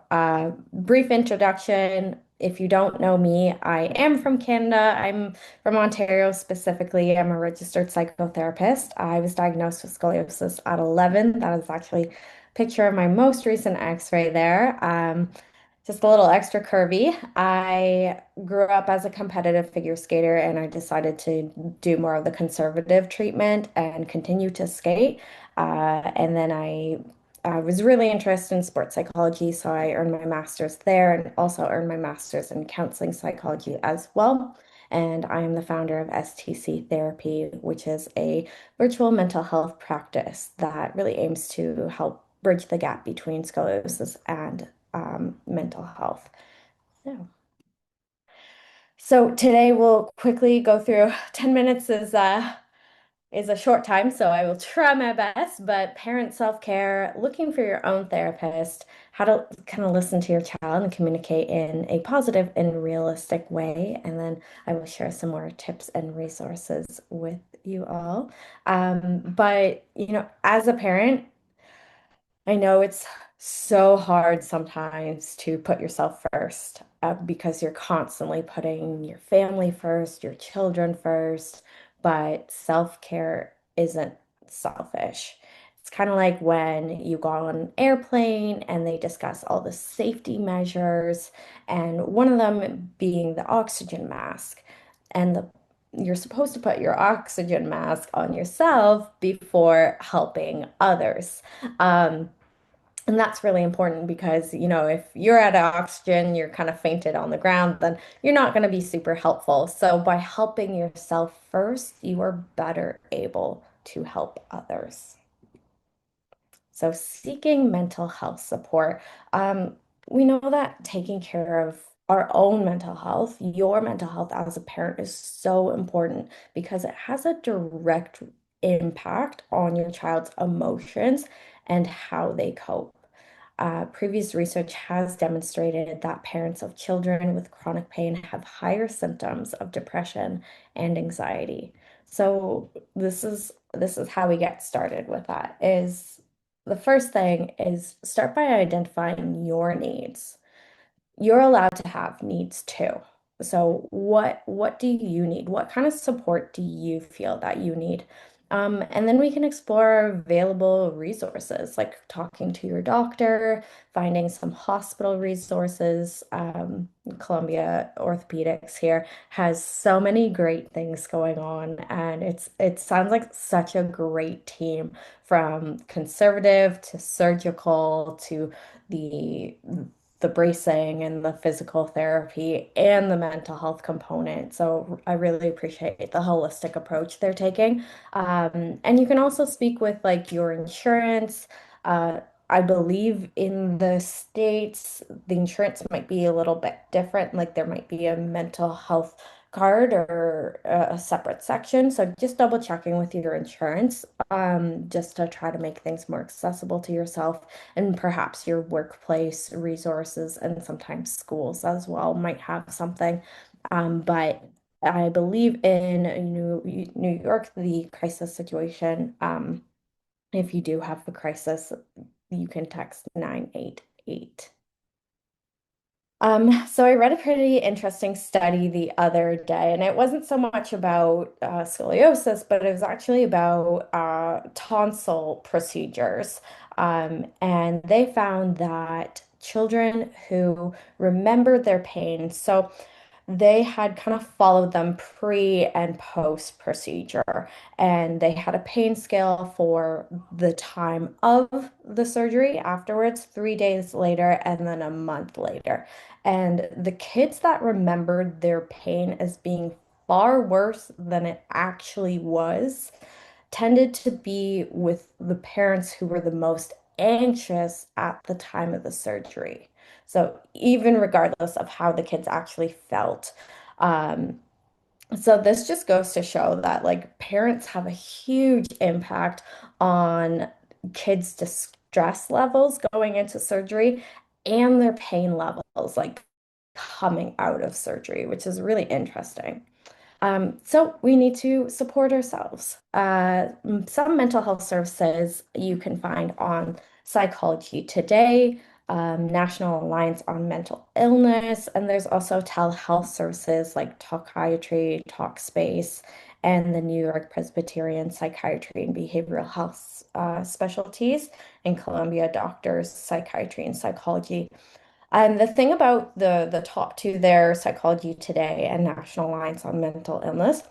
Brief introduction. If you don't know me, I am from Canada. I'm from Ontario specifically. I'm a registered psychotherapist. I was diagnosed with scoliosis at 11. That is actually a picture of my most recent X-ray there. Just a little extra curvy. I grew up as a competitive figure skater and I decided to do more of the conservative treatment and continue to skate. And then I was really interested in sports psychology, so I earned my master's there and also earned my master's in counseling psychology as well. And I am the founder of STC Therapy, which is a virtual mental health practice that really aims to help bridge the gap between scoliosis and mental health. So today we'll quickly go through 10 minutes is a short time, so I will try my best, but parent self-care, looking for your own therapist, how to kind of listen to your child and communicate in a positive and realistic way. And then I will share some more tips and resources with you all. But as a parent, I know it's so hard sometimes to put yourself first because you're constantly putting your family first, your children first, but self-care isn't selfish. It's kind of like when you go on an airplane and they discuss all the safety measures, and one of them being the oxygen mask. And you're supposed to put your oxygen mask on yourself before helping others. And that's really important because, if you're at oxygen, you're kind of fainted on the ground, then you're not going to be super helpful. So by helping yourself first, you are better able to help others. So seeking mental health support. Um, we know that taking care of our own mental health, your mental health as a parent is so important because it has a direct impact on your child's emotions and how they cope. Previous research has demonstrated that parents of children with chronic pain have higher symptoms of depression and anxiety. So this is how we get started with that is the first thing is start by identifying your needs. You're allowed to have needs too. So what do you need? What kind of support do you feel that you need? And then we can explore available resources, like talking to your doctor, finding some hospital resources. Columbia Orthopedics here has so many great things going on, and it sounds like such a great team from conservative to surgical to the the bracing and the physical therapy and the mental health component. So I really appreciate the holistic approach they're taking. And you can also speak with like your insurance. Uh, I believe in the States, the insurance might be a little bit different. Like there might be a mental health card or a separate section. So just double checking with your insurance, just to try to make things more accessible to yourself and perhaps your workplace resources and sometimes schools as well might have something. But I believe in New York, the crisis situation. If you do have a crisis, you can text 988. So I read a pretty interesting study the other day, and it wasn't so much about scoliosis, but it was actually about tonsil procedures. And they found that children who remembered their pain, so they had kind of followed them pre and post procedure, and they had a pain scale for the time of the surgery afterwards, 3 days later, and then a month later. And the kids that remembered their pain as being far worse than it actually was tended to be with the parents who were the most anxious at the time of the surgery. So even regardless of how the kids actually felt. Um, so this just goes to show that like parents have a huge impact on kids' distress levels going into surgery and their pain levels like coming out of surgery, which is really interesting. So we need to support ourselves. Some mental health services you can find on Psychology Today, National Alliance on Mental Illness, and there's also telehealth services like Talkiatry, Talkspace, and the New York Presbyterian Psychiatry and Behavioral Health specialties, and Columbia Doctors Psychiatry and Psychology. The thing about the top two there, Psychology Today and National Alliance on Mental Illness,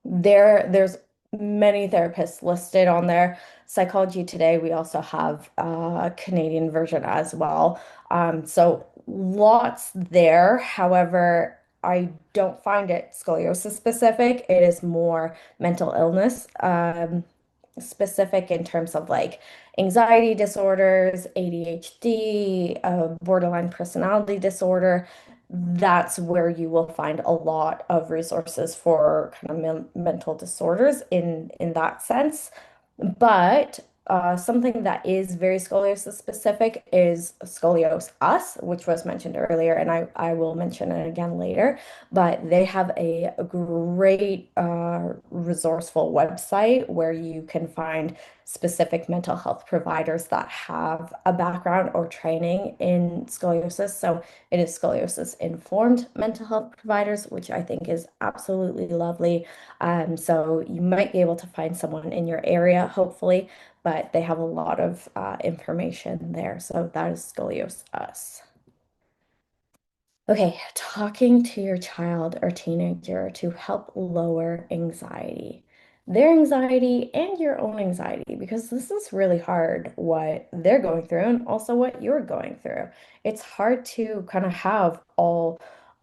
there's many therapists listed on there. Psychology Today, we also have a Canadian version as well. So lots there. However, I don't find it scoliosis specific. It is more mental illness. Specific in terms of like anxiety disorders, ADHD, borderline personality disorder. That's where you will find a lot of resources for kind of mental disorders in that sense. But something that is very scoliosis specific is Scolios Us, which was mentioned earlier, and I will mention it again later. But they have a great resourceful website where you can find specific mental health providers that have a background or training in scoliosis. So it is scoliosis informed mental health providers, which I think is absolutely lovely. So you might be able to find someone in your area, hopefully, but they have a lot of information there. So that is Scoliosis Us. Okay, talking to your child or teenager to help lower anxiety, their anxiety and your own anxiety, because this is really hard what they're going through and also what you're going through. It's hard to kind of have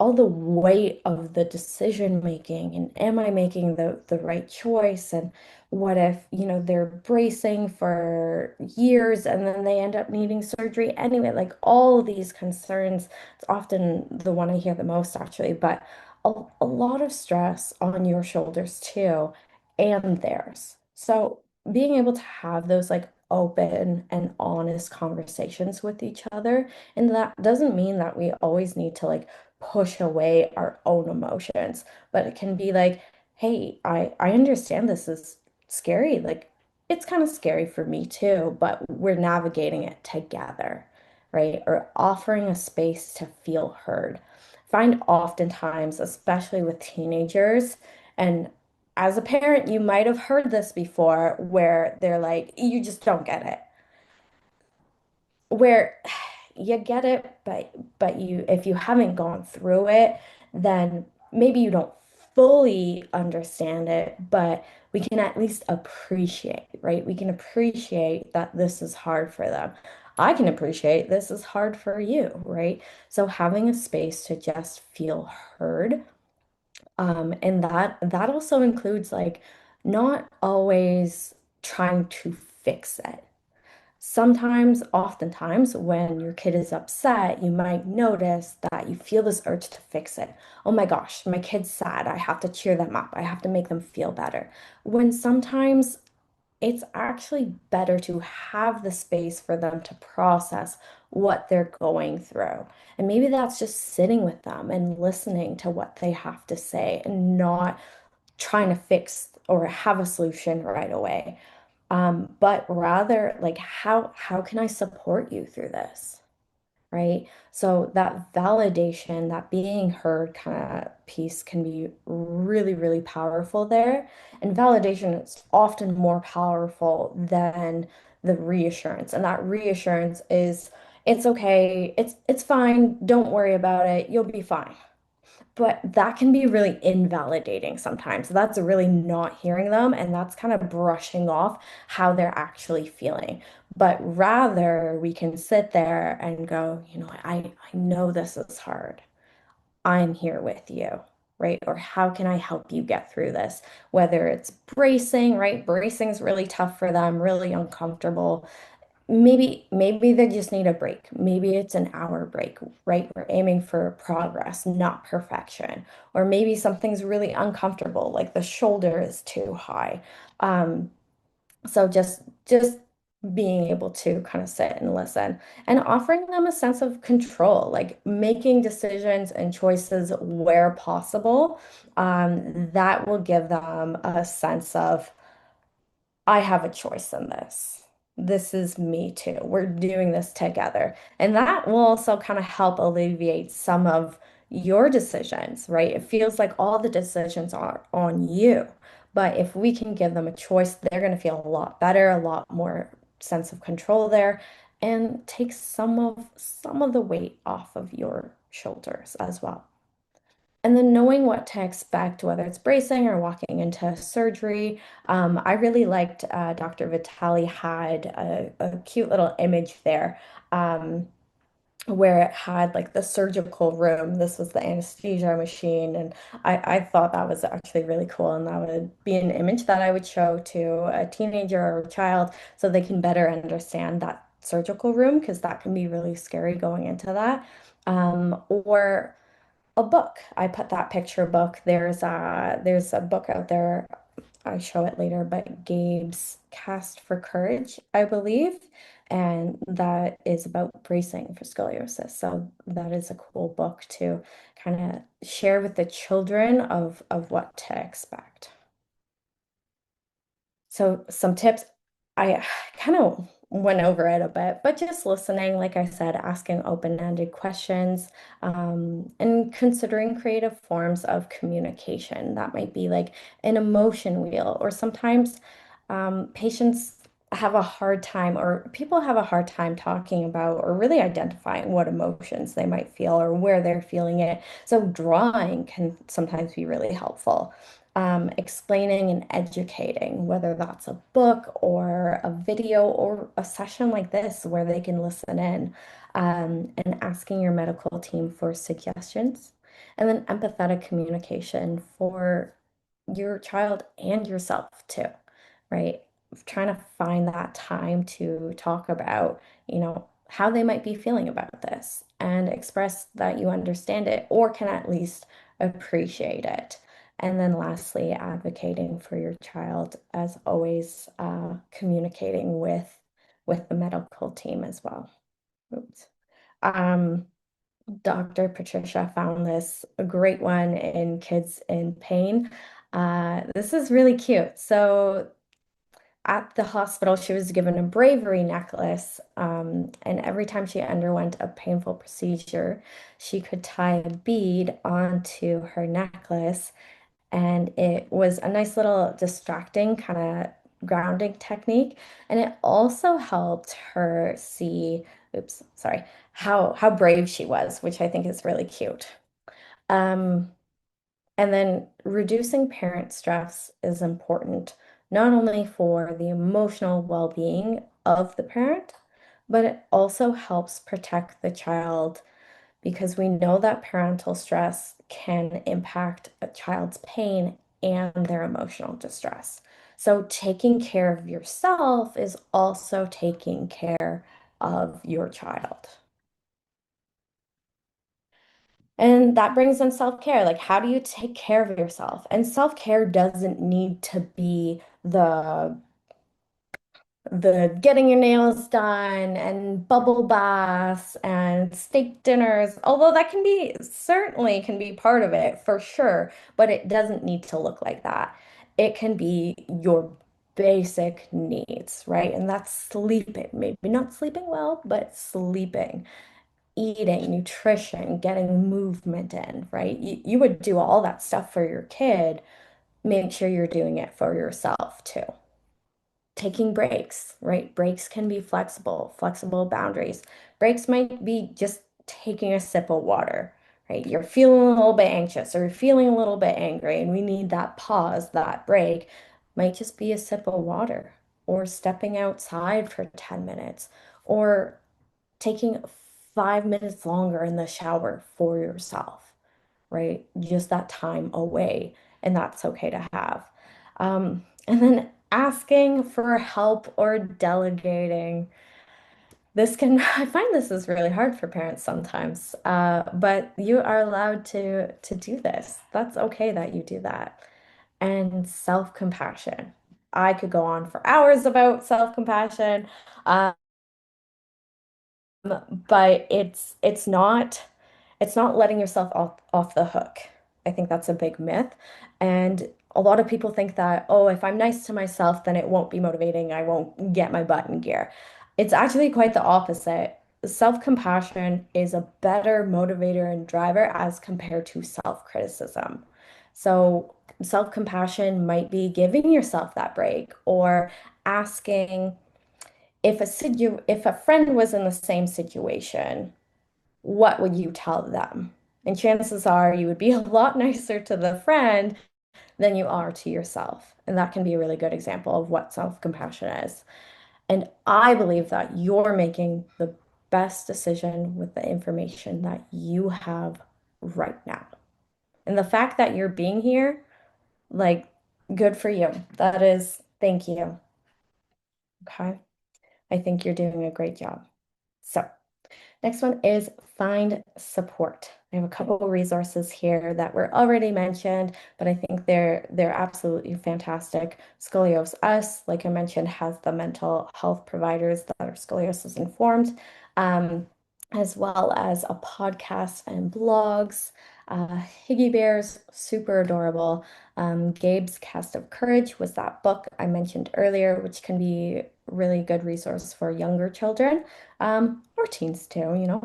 all the weight of the decision making, and am I making the right choice? And what if, they're bracing for years and then they end up needing surgery anyway? Like all of these concerns, it's often the one I hear the most actually, but a lot of stress on your shoulders too, and theirs. So being able to have those like open and honest conversations with each other, and that doesn't mean that we always need to like push away our own emotions, but it can be like, hey, I understand this is scary. Like it's kind of scary for me too, but we're navigating it together, right? Or offering a space to feel heard. Find oftentimes, especially with teenagers, and as a parent, you might have heard this before where they're like, you just don't get it. Where you get it, but you if you haven't gone through it, then maybe you don't fully understand it, but we can at least appreciate, right? We can appreciate that this is hard for them. I can appreciate this is hard for you, right? So having a space to just feel heard, and that also includes like not always trying to fix it. Sometimes, oftentimes, when your kid is upset, you might notice that you feel this urge to fix it. Oh my gosh, my kid's sad. I have to cheer them up. I have to make them feel better. When sometimes it's actually better to have the space for them to process what they're going through. And maybe that's just sitting with them and listening to what they have to say and not trying to fix or have a solution right away. But rather like how can I support you through this? Right? So that validation, that being heard kind of piece can be really, really powerful there. And validation is often more powerful than the reassurance. And that reassurance is it's okay, it's fine, don't worry about it, you'll be fine. But that can be really invalidating sometimes. That's really not hearing them, and that's kind of brushing off how they're actually feeling. But rather, we can sit there and go, I know this is hard. I'm here with you, right? Or how can I help you get through this? Whether it's bracing, right? Bracing is really tough for them, really uncomfortable. Maybe they just need a break. Maybe it's an hour break, right? We're aiming for progress, not perfection. Or maybe something's really uncomfortable, like the shoulder is too high. Um, so just being able to kind of sit and listen and offering them a sense of control, like making decisions and choices where possible, that will give them a sense of I have a choice in this. This is me too. We're doing this together. And that will also kind of help alleviate some of your decisions, right? It feels like all the decisions are on you. But if we can give them a choice, they're going to feel a lot better, a lot more sense of control there, and take some of the weight off of your shoulders as well. And then knowing what to expect, whether it's bracing or walking into surgery. I really liked Dr. Vitale had a cute little image there, where it had like the surgical room. This was the anesthesia machine. And I thought that was actually really cool. And that would be an image that I would show to a teenager or a child so they can better understand that surgical room, because that can be really scary going into that. Or a book. I put that picture book. There's a book out there. I show it later, but Gabe's Cast for Courage, I believe, and that is about bracing for scoliosis. So that is a cool book to kind of share with the children of what to expect. So some tips, I kind of went over it a bit, but just listening, like I said, asking open-ended questions, and considering creative forms of communication. That might be like an emotion wheel, or sometimes patients have a hard time, or people have a hard time talking about or really identifying what emotions they might feel or where they're feeling it. So drawing can sometimes be really helpful, explaining and educating, whether that's a book or a video or a session like this where they can listen in, and asking your medical team for suggestions. And then empathetic communication for your child and yourself too, right? Trying to find that time to talk about, how they might be feeling about this and express that you understand it or can at least appreciate it. And then lastly, advocating for your child, as always, communicating with the medical team as well. Oops. Um, Dr. Patricia found this a great one in Kids in Pain. This is really cute. So at the hospital, she was given a bravery necklace, and every time she underwent a painful procedure, she could tie a bead onto her necklace, and it was a nice little distracting kind of grounding technique. And it also helped her see, oops, sorry, how brave she was, which I think is really cute. Um, and then reducing parent stress is important, not only for the emotional well-being of the parent, but it also helps protect the child because we know that parental stress can impact a child's pain and their emotional distress. So taking care of yourself is also taking care of your child. And that brings in self-care. Like, how do you take care of yourself? And self-care doesn't need to be the getting your nails done and bubble baths and steak dinners, although that can be certainly can be part of it for sure, but it doesn't need to look like that. It can be your basic needs, right? And that's sleeping, maybe not sleeping well, but sleeping, eating, nutrition, getting movement in, right? You would do all that stuff for your kid. Make sure you're doing it for yourself too. Taking breaks, right? Breaks can be flexible boundaries. Breaks might be just taking a sip of water, right? You're feeling a little bit anxious or you're feeling a little bit angry, and we need that pause, that break. Might just be a sip of water or stepping outside for 10 minutes or taking 5 minutes longer in the shower for yourself, right? Just that time away, and that's okay to have. And then asking for help or delegating. I find this is really hard for parents sometimes, but you are allowed to do this. That's okay that you do that. And self-compassion. I could go on for hours about self-compassion. But it's not letting yourself off the hook. I think that's a big myth. And a lot of people think that, oh, if I'm nice to myself, then it won't be motivating. I won't get my butt in gear. It's actually quite the opposite. Self-compassion is a better motivator and driver as compared to self-criticism. So self-compassion might be giving yourself that break or asking if a friend was in the same situation, what would you tell them? And chances are you would be a lot nicer to the friend than you are to yourself. And that can be a really good example of what self-compassion is. And I believe that you're making the best decision with the information that you have right now. And the fact that you're being here, like, good for you. Thank you. Okay. I think you're doing a great job. So, next one is find support. I have a couple of resources here that were already mentioned, but I think they're absolutely fantastic. Scoliosis Us, like I mentioned, has the mental health providers that are scoliosis informed, as well as a podcast and blogs. Higgy Bears, super adorable. Gabe's Cast of Courage was that book I mentioned earlier, which can be a really good resource for younger children, or teens too.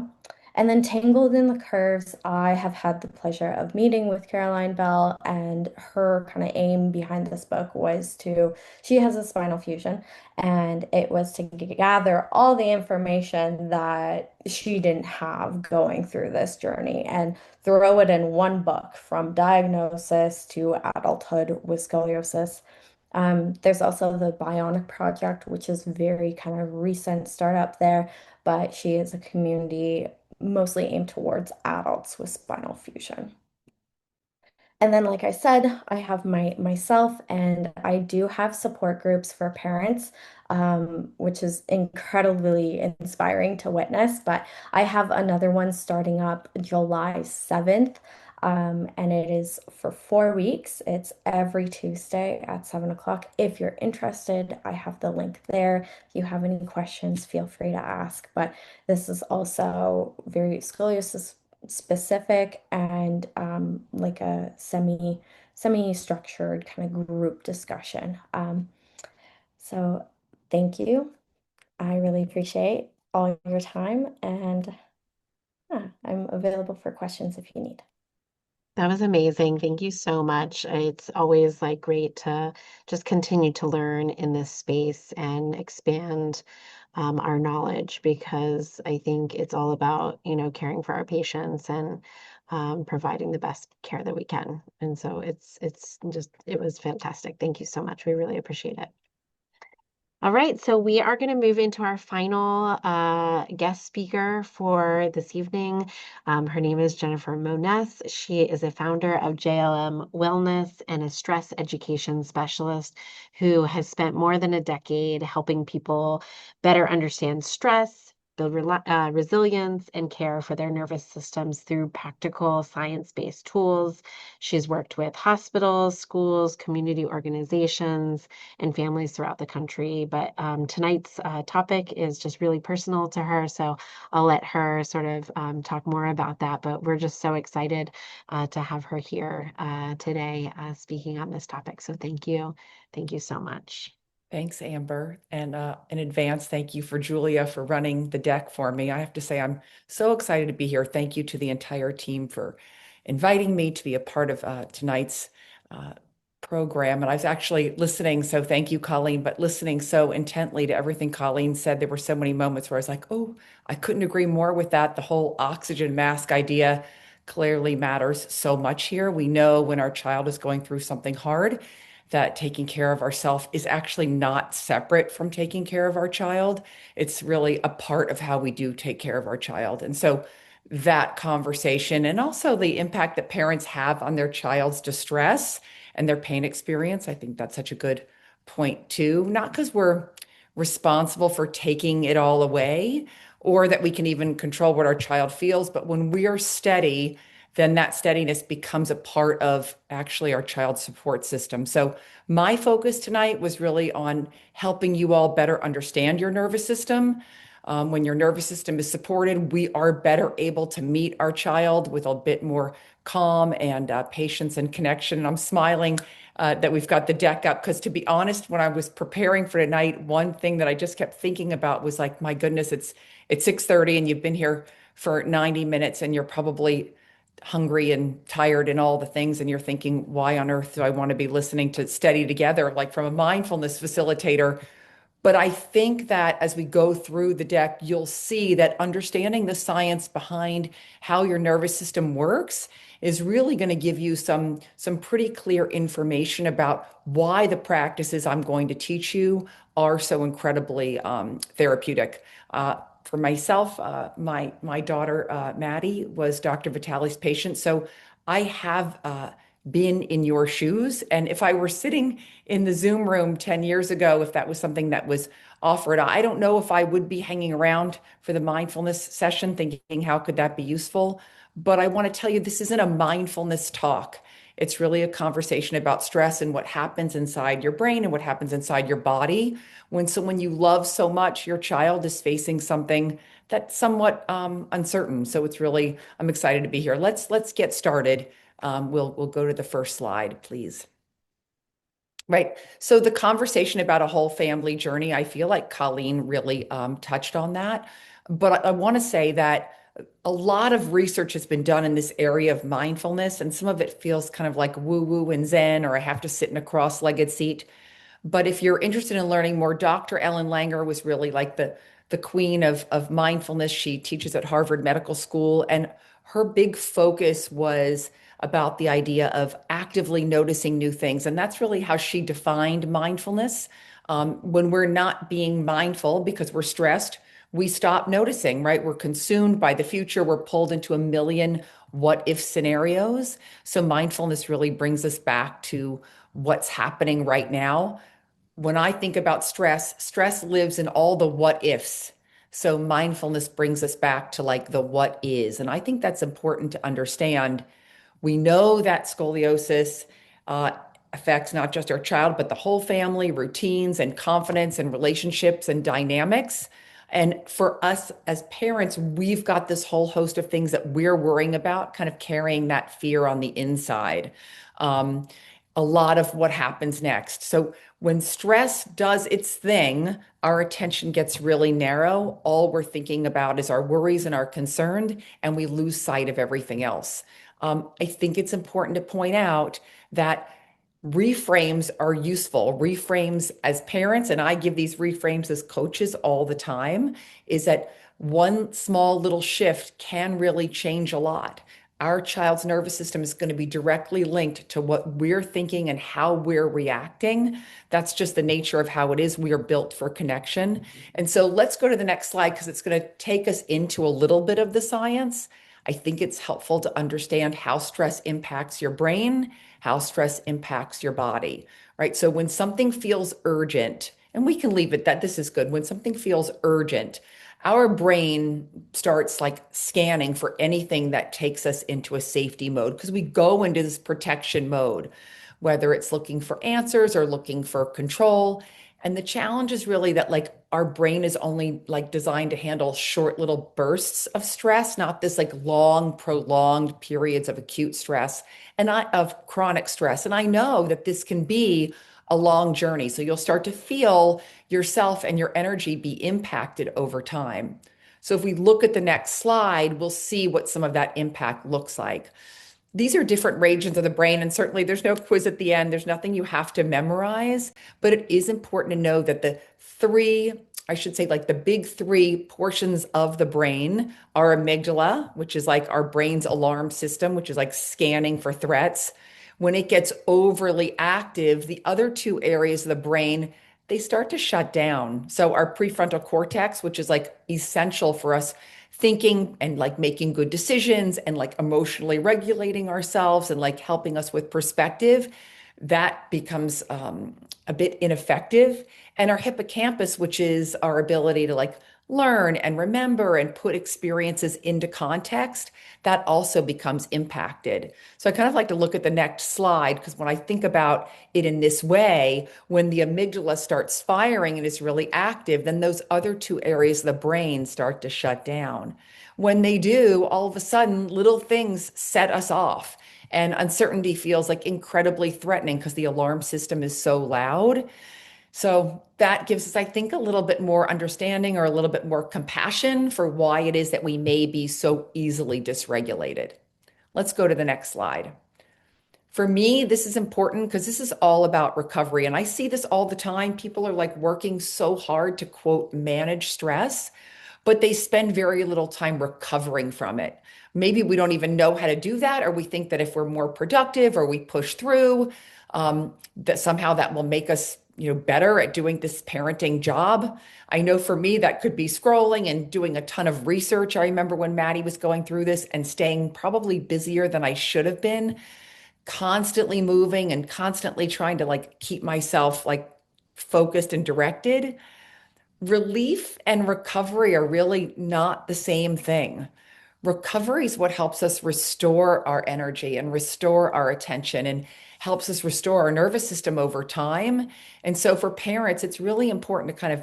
And then Tangled in the Curves, I have had the pleasure of meeting with Caroline Bell, and her kind of aim behind this book she has a spinal fusion, and it was to gather all the information that she didn't have going through this journey and throw it in one book from diagnosis to adulthood with scoliosis. There's also the Bionic Project, which is very kind of recent startup there, but she is a community mostly aimed towards adults with spinal fusion. And then, like I said, I have myself, and I do have support groups for parents, which is incredibly inspiring to witness. But I have another one starting up July 7th, and it is for 4 weeks. It's every Tuesday at 7 o'clock. If you're interested, I have the link there. If you have any questions, feel free to ask. But this is also very scoliosis specific and like a semi-structured kind of group discussion. So thank you. I really appreciate all your time, and yeah, I'm available for questions if you need. That was amazing. Thank you so much. It's always like great to just continue to learn in this space and expand our knowledge because I think it's all about, caring for our patients and providing the best care that we can. And so it was fantastic. Thank you so much. We really appreciate it. All right, so we are going to move into our final guest speaker for this evening. Her name is Jennifer Moniz. She is a founder of JLM Wellness and a stress education specialist who has spent more than a decade helping people better understand stress, build resilience, and care for their nervous systems through practical science-based tools. She's worked with hospitals, schools, community organizations, and families throughout the country. But tonight's topic is just really personal to her. So I'll let her sort of talk more about that. But we're just so excited to have her here today speaking on this topic. So thank you. Thank you so much. Thanks, Amber. And in advance, thank you for Julia for running the deck for me. I have to say, I'm so excited to be here. Thank you to the entire team for inviting me to be a part of tonight's program. And I was actually listening, so thank you, Colleen, but listening so intently to everything Colleen said. There were so many moments where I was like, oh, I couldn't agree more with that. The whole oxygen mask idea clearly matters so much here. We know when our child is going through something hard, that taking care of ourselves is actually not separate from taking care of our child. It's really a part of how we do take care of our child. And so that conversation and also the impact that parents have on their child's distress and their pain experience, I think that's such a good point too. Not because we're responsible for taking it all away or that we can even control what our child feels, but when we are steady, then that steadiness becomes a part of actually our child's support system. So my focus tonight was really on helping you all better understand your nervous system. When your nervous system is supported, we are better able to meet our child with a bit more calm and patience and connection. And I'm smiling that we've got the deck up because, to be honest, when I was preparing for tonight, one thing that I just kept thinking about was like, my goodness, it's 6:30 and you've been here for 90 minutes and you're probably hungry and tired and all the things, and you're thinking, why on earth do I want to be listening to Steady Together, like from a mindfulness facilitator? But I think that as we go through the deck, you'll see that understanding the science behind how your nervous system works is really going to give you some pretty clear information about why the practices I'm going to teach you are so incredibly therapeutic. For myself, my daughter Maddie was Dr. Vitale's patient, so I have been in your shoes. And if I were sitting in the Zoom room 10 years ago, if that was something that was offered, I don't know if I would be hanging around for the mindfulness session thinking, how could that be useful? But I want to tell you, this isn't a mindfulness talk. It's really a conversation about stress and what happens inside your brain and what happens inside your body when someone you love so much, your child, is facing something that's somewhat uncertain. So it's really, I'm excited to be here. Let's get started. We'll go to the first slide, please. Right. So the conversation about a whole family journey, I feel like Colleen really touched on that. But I want to say that a lot of research has been done in this area of mindfulness, and some of it feels kind of like woo-woo and zen, or I have to sit in a cross-legged seat. But if you're interested in learning more, Dr. Ellen Langer was really like the queen of mindfulness. She teaches at Harvard Medical School, and her big focus was about the idea of actively noticing new things. And that's really how she defined mindfulness. When we're not being mindful because we're stressed, we stop noticing, right? We're consumed by the future. We're pulled into a million what if scenarios. So mindfulness really brings us back to what's happening right now. When I think about stress, stress lives in all the what ifs. So mindfulness brings us back to like the what is. And I think that's important to understand. We know that scoliosis uh, affects not just our child, but the whole family, routines and confidence and relationships and dynamics. And for us as parents, we've got this whole host of things that we're worrying about, kind of carrying that fear on the inside. Um, a lot of what happens next. So when stress does its thing, our attention gets really narrow. All we're thinking about is our worries and our concerns, and we lose sight of everything else. I think it's important to point out that reframes are useful. Reframes as parents, and I give these reframes as coaches all the time, is that one small little shift can really change a lot. Our child's nervous system is going to be directly linked to what we're thinking and how we're reacting. That's just the nature of how it is. We are built for connection. And so let's go to the next slide because it's going to take us into a little bit of the science. I think it's helpful to understand how stress impacts your brain, how stress impacts your body, right? So when something feels urgent, and we can leave it that this is good, when something feels urgent, our brain starts like scanning for anything that takes us into a safety mode because we go into this protection mode, whether it's looking for answers or looking for control. And the challenge is really that like our brain is only like designed to handle short little bursts of stress, not this like long, prolonged periods of acute stress and not of chronic stress. And I know that this can be a long journey. So you'll start to feel yourself and your energy be impacted over time. So if we look at the next slide, we'll see what some of that impact looks like. These are different regions of the brain, and certainly there's no quiz at the end. There's nothing you have to memorize, but it is important to know that the three, I should say, like the big three portions of the brain are amygdala, which is like our brain's alarm system, which is like scanning for threats. When it gets overly active, the other two areas of the brain, they start to shut down. So our prefrontal cortex, which is like essential for us thinking and like making good decisions and like emotionally regulating ourselves and like helping us with perspective, that becomes a bit ineffective. And our hippocampus, which is our ability to like learn and remember and put experiences into context, that also becomes impacted. So I kind of like to look at the next slide because when I think about it in this way, when the amygdala starts firing and is really active, then those other two areas of the brain start to shut down. When they do, all of a sudden, little things set us off. And uncertainty feels like incredibly threatening because the alarm system is so loud. So that gives us, I think, a little bit more understanding or a little bit more compassion for why it is that we may be so easily dysregulated. Let's go to the next slide. For me, this is important because this is all about recovery. And I see this all the time. People are like working so hard to quote, manage stress, but they spend very little time recovering from it. Maybe we don't even know how to do that, or we think that if we're more productive or we push through, that somehow that will make us better at doing this parenting job. I know for me, that could be scrolling and doing a ton of research. I remember when Maddie was going through this and staying probably busier than I should have been, constantly moving and constantly trying to like keep myself like focused and directed. Relief and recovery are really not the same thing. Recovery is what helps us restore our energy and restore our attention and helps us restore our nervous system over time. And so for parents, it's really important to kind of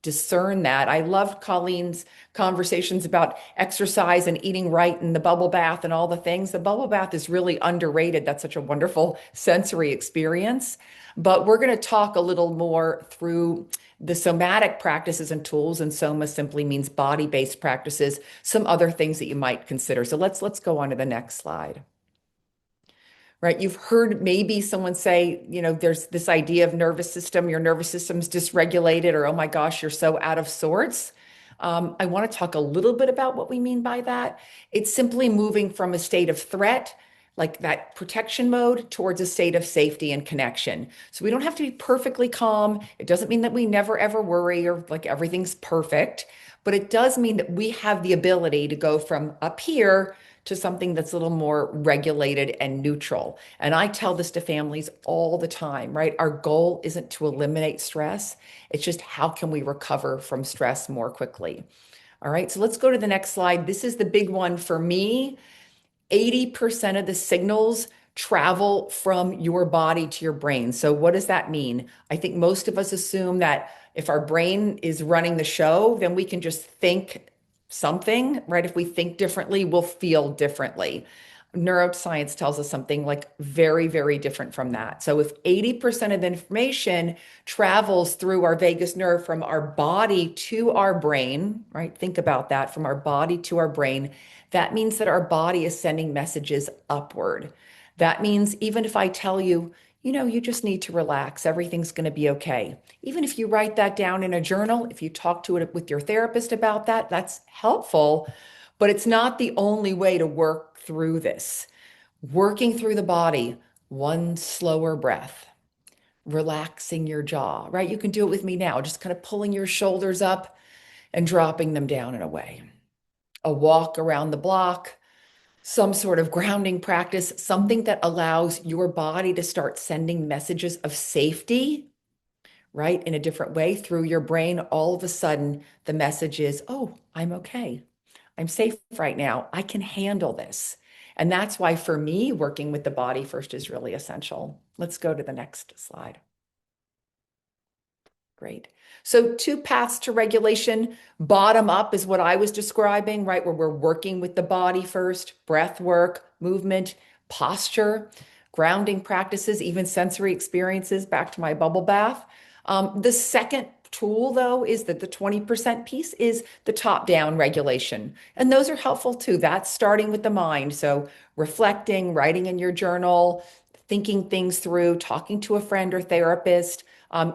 discern that. I loved Colleen's conversations about exercise and eating right and the bubble bath and all the things. The bubble bath is really underrated. That's such a wonderful sensory experience. But we're going to talk a little more through the somatic practices and tools, and soma simply means body-based practices, some other things that you might consider. So let's go on to the next slide. Right, you've heard maybe someone say, there's this idea of nervous system, your nervous system's dysregulated, or oh my gosh, you're so out of sorts. I want to talk a little bit about what we mean by that. It's simply moving from a state of threat, like that protection mode, towards a state of safety and connection. So we don't have to be perfectly calm. It doesn't mean that we never ever worry or like everything's perfect, but it does mean that we have the ability to go from up here to something that's a little more regulated and neutral. And I tell this to families all the time, right? Our goal isn't to eliminate stress. It's just how can we recover from stress more quickly? All right, so let's go to the next slide. This is the big one for me. 80% of the signals travel from your body to your brain. So what does that mean? I think most of us assume that if our brain is running the show, then we can just think something, right? If we think differently, we'll feel differently. Neuroscience tells us something like very, very different from that. So if 80% of the information travels through our vagus nerve from our body to our brain, right? Think about that, from our body to our brain. That means that our body is sending messages upward. That means even if I tell you, you just need to relax, everything's going to be okay. Even if you write that down in a journal, if you talk to it with your therapist about that, that's helpful, but it's not the only way to work through this. Working through the body, one slower breath, relaxing your jaw, right? You can do it with me now, just kind of pulling your shoulders up and dropping them down and away. A walk around the block, some sort of grounding practice, something that allows your body to start sending messages of safety, right, in a different way through your brain. All of a sudden, the message is, oh, I'm okay. I'm safe right now. I can handle this. And that's why, for me, working with the body first is really essential. Let's go to the next slide. Great. So 2 paths to regulation. Bottom up is what I was describing, right? Where we're working with the body first, breath work, movement, posture, grounding practices, even sensory experiences, back to my bubble bath. The second tool, though, is that the 20% piece is the top-down regulation. And those are helpful too. That's starting with the mind. So reflecting, writing in your journal, thinking things through, talking to a friend or therapist,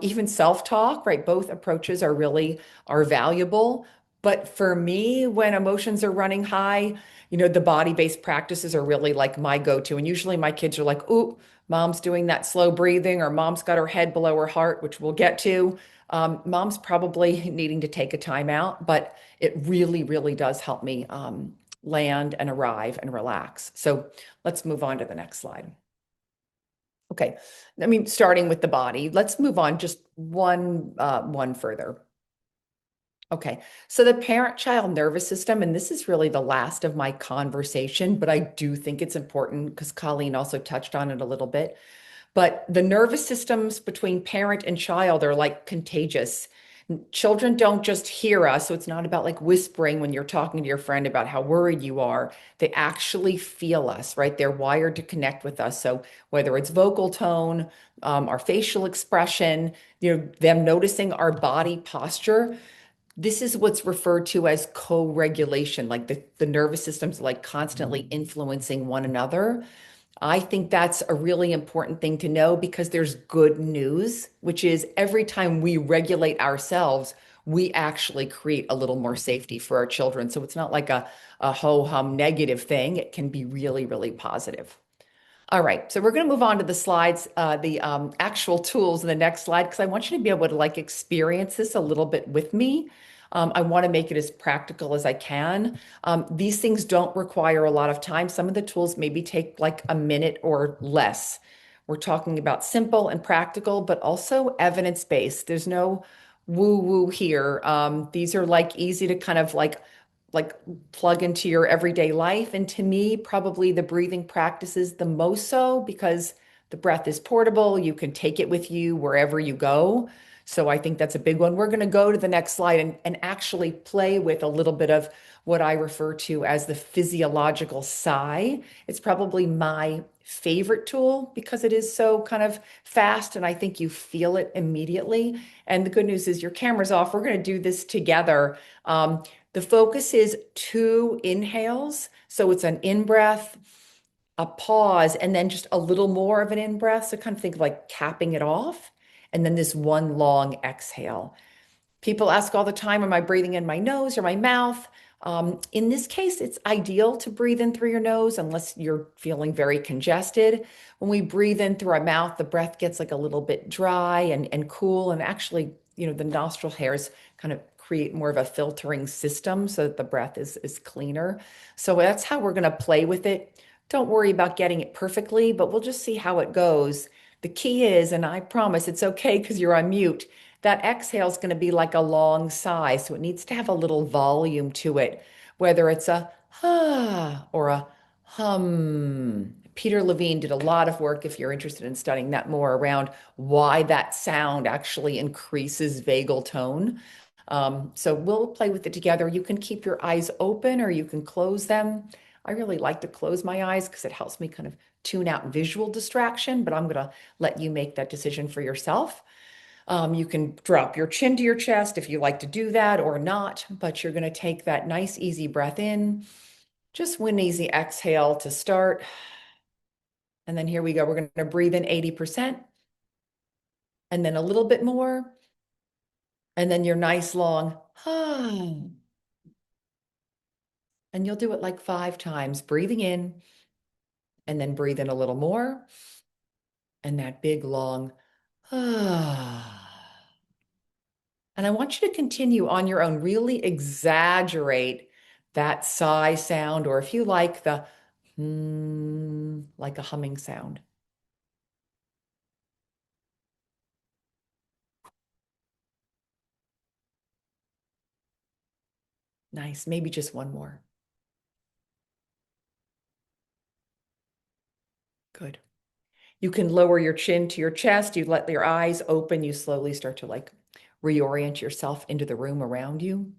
even self-talk, right? Both approaches are valuable. But for me, when emotions are running high, the body-based practices are really like my go-to. And usually my kids are like, ooh, mom's doing that slow breathing, or mom's got her head below her heart, which we'll get to. Mom's probably needing to take a time out, but it really, really does help me land and arrive and relax. So let's move on to the next slide. Okay, starting with the body, let's move on just one further. Okay, so the parent-child nervous system, and this is really the last of my conversation, but I do think it's important because Colleen also touched on it a little bit. But the nervous systems between parent and child are like contagious. Children don't just hear us, so it's not about like whispering when you're talking to your friend about how worried you are. They actually feel us, right? They're wired to connect with us. So whether it's vocal tone, our facial expression, them noticing our body posture, this is what's referred to as co-regulation, like the nervous systems like constantly influencing one another. I think that's a really important thing to know because there's good news, which is every time we regulate ourselves, we actually create a little more safety for our children. So it's not like a ho-hum negative thing. It can be really, really positive. All right, so we're going to move on to the slides, the actual tools in the next slide, because I want you to be able to like experience this a little bit with me. I want to make it as practical as I can. These things don't require a lot of time. Some of the tools maybe take like a minute or less. We're talking about simple and practical, but also evidence-based. There's no woo-woo here. These are like easy to kind of like plug into your everyday life. And to me, probably the breathing practices the most so because the breath is portable. You can take it with you wherever you go. So I think that's a big one. We're going to go to the next slide and actually play with a little bit of what I refer to as the physiological sigh. It's probably my favorite tool because it is so kind of fast and I think you feel it immediately. And the good news is your camera's off. We're going to do this together. The focus is 2 inhales. So it's an in-breath, a pause, and then just a little more of an in-breath. So kind of think of like capping it off. And then this one long exhale. People ask all the time, am I breathing in my nose or my mouth? In this case, it's ideal to breathe in through your nose unless you're feeling very congested. When we breathe in through our mouth, the breath gets like a little bit dry and cool. And actually, the nostril hairs kind of create more of a filtering system so that the breath is cleaner. So that's how we're going to play with it. Don't worry about getting it perfectly, but we'll just see how it goes. The key is, and I promise it's okay because you're on mute, that exhale is going to be like a long sigh. So it needs to have a little volume to it, whether it's a ha or a hum. Peter Levine did a lot of work, if you're interested in studying that more, around why that sound actually increases vagal tone. So we'll play with it together. You can keep your eyes open or you can close them. I really like to close my eyes because it helps me kind of tune out visual distraction, but I'm going to let you make that decision for yourself. You can drop your chin to your chest if you like to do that or not, but you're going to take that nice, easy breath in. Just one easy exhale to start. And then here we go. We're going to breathe in 80% and then a little bit more. And then your nice long, and you'll do it like 5 times, breathing in and then breathe in a little more. And that big long, And I want you to continue on your own, really exaggerate that sigh sound, or if you like the like a humming sound. Nice. Maybe just one more. Good. You can lower your chin to your chest. You let your eyes open. You slowly start to like reorient yourself into the room around you.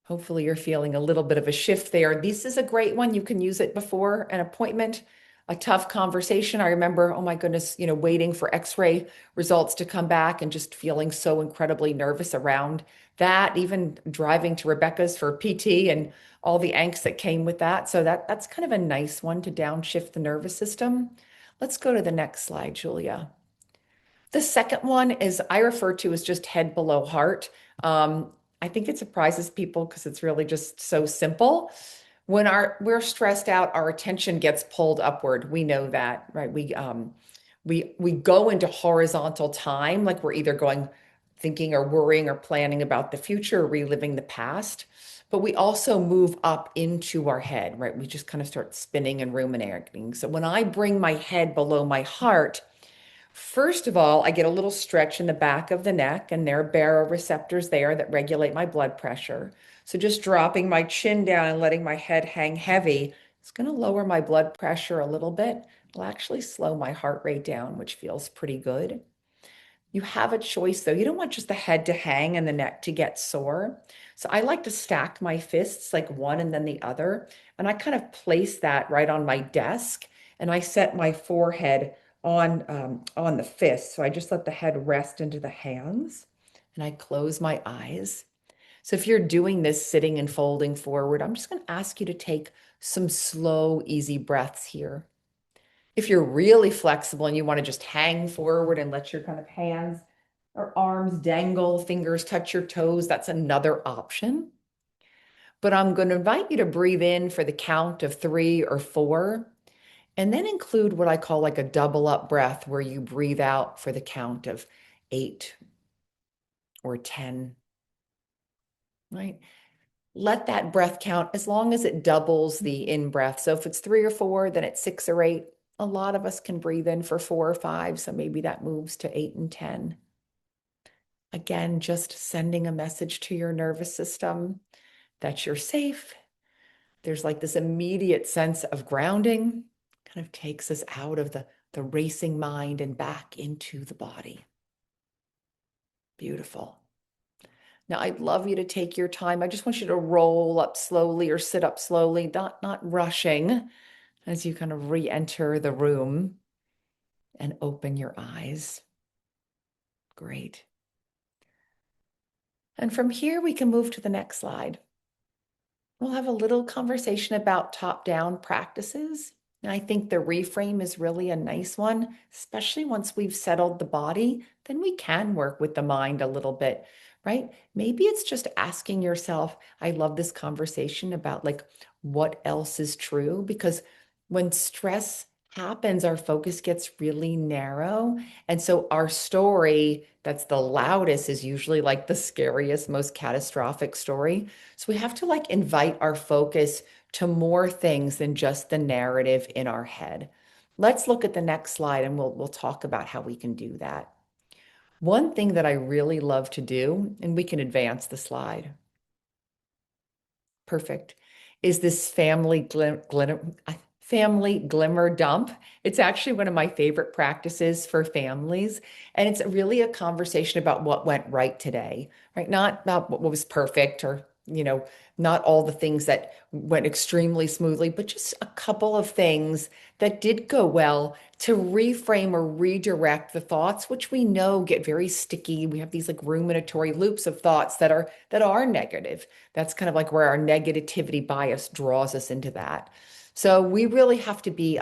Hopefully you're feeling a little bit of a shift there. This is a great one. You can use it before an appointment, a tough conversation. I remember, oh my goodness, waiting for x-ray results to come back and just feeling so incredibly nervous around that, even driving to Rebecca's for PT and all the angst that came with that. So that's kind of a nice one to downshift the nervous system. Let's go to the next slide, Julia. The second one is I refer to as just head below heart. I think it surprises people because it's really just so simple. When we're stressed out, our attention gets pulled upward. We know that, right? We go into horizontal time, like we're either thinking or worrying or planning about the future or reliving the past. But we also move up into our head, right? We just kind of start spinning and ruminating. So when I bring my head below my heart, first of all, I get a little stretch in the back of the neck, and there are baroreceptors there that regulate my blood pressure. So just dropping my chin down and letting my head hang heavy, it's going to lower my blood pressure a little bit. It'll actually slow my heart rate down, which feels pretty good. You have a choice though. You don't want just the head to hang and the neck to get sore. So I like to stack my fists like one and then the other. And I kind of place that right on my desk, and I set my forehead on the fist. So I just let the head rest into the hands and I close my eyes. So if you're doing this sitting and folding forward, I'm just going to ask you to take some slow, easy breaths here. If you're really flexible and you want to just hang forward and let your kind of hands or arms dangle, fingers touch your toes, that's another option. But I'm going to invite you to breathe in for the count of 3 or 4, and then include what I call like a double up breath, where you breathe out for the count of 8 or 10, right? Let that breath count as long as it doubles the in breath. So if it's 3 or 4, then it's 6 or 8. A lot of us can breathe in for 4 or 5, so maybe that moves to 8 and 10. Again, just sending a message to your nervous system that you're safe. There's like this immediate sense of grounding, kind of takes us out of the racing mind and back into the body. Beautiful. Now, I'd love you to take your time. I just want you to roll up slowly or sit up slowly, not rushing, as you kind of re-enter the room and open your eyes. Great. And from here, we can move to the next slide. We'll have a little conversation about top-down practices. And I think the reframe is really a nice one, especially once we've settled the body, then we can work with the mind a little bit, right? Maybe it's just asking yourself, I love this conversation about like what else is true, because when stress happens, our focus gets really narrow. And so our story that's the loudest is usually like the scariest, most catastrophic story. So we have to like invite our focus to more things than just the narrative in our head. Let's look at the next slide and we'll talk about how we can do that. One thing that I really love to do, and we can advance the slide. Perfect. Is this family glimmer dump. It's actually one of my favorite practices for families. And it's really a conversation about what went right today, right? Not about what was perfect or, not all the things that went extremely smoothly, but just a couple of things that did go well to reframe or redirect the thoughts, which we know get very sticky. We have these like ruminatory loops of thoughts that are negative. That's kind of like where our negativity bias draws us into that. So we really have to be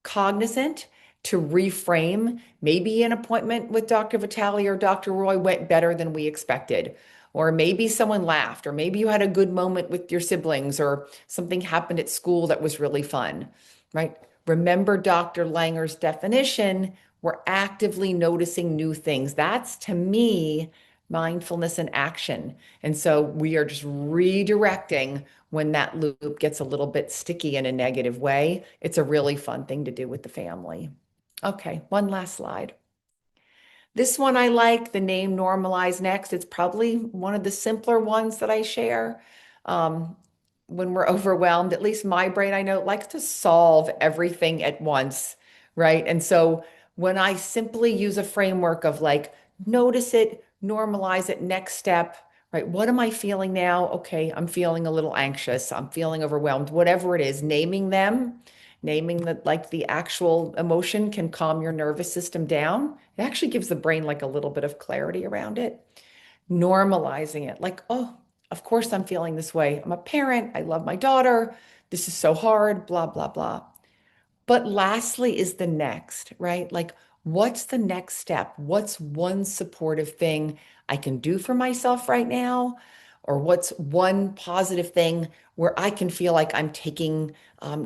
cognizant to reframe. Maybe an appointment with Dr. Vitale or Dr. Roy went better than we expected. Or maybe someone laughed, or maybe you had a good moment with your siblings, or something happened at school that was really fun, right? Remember Dr. Langer's definition, we're actively noticing new things. That's, to me, mindfulness in action. And so we are just redirecting when that loop gets a little bit sticky in a negative way. It's a really fun thing to do with the family. Okay, one last slide. This one I like, the name Normalize Next. It's probably one of the simpler ones that I share. When we're overwhelmed, at least my brain, I know, likes to solve everything at once, right? And so when I simply use a framework of like, notice it, normalize it, next step, right? What am I feeling now? Okay, I'm feeling a little anxious. I'm feeling overwhelmed, whatever it is, naming that like the actual emotion can calm your nervous system down. It actually gives the brain like a little bit of clarity around it. Normalizing it, like, oh, of course I'm feeling this way. I'm a parent. I love my daughter. This is so hard, blah, blah, blah. But lastly is the next, right? Like, what's the next step? What's one supportive thing I can do for myself right now? Or what's one positive thing where I can feel like I'm taking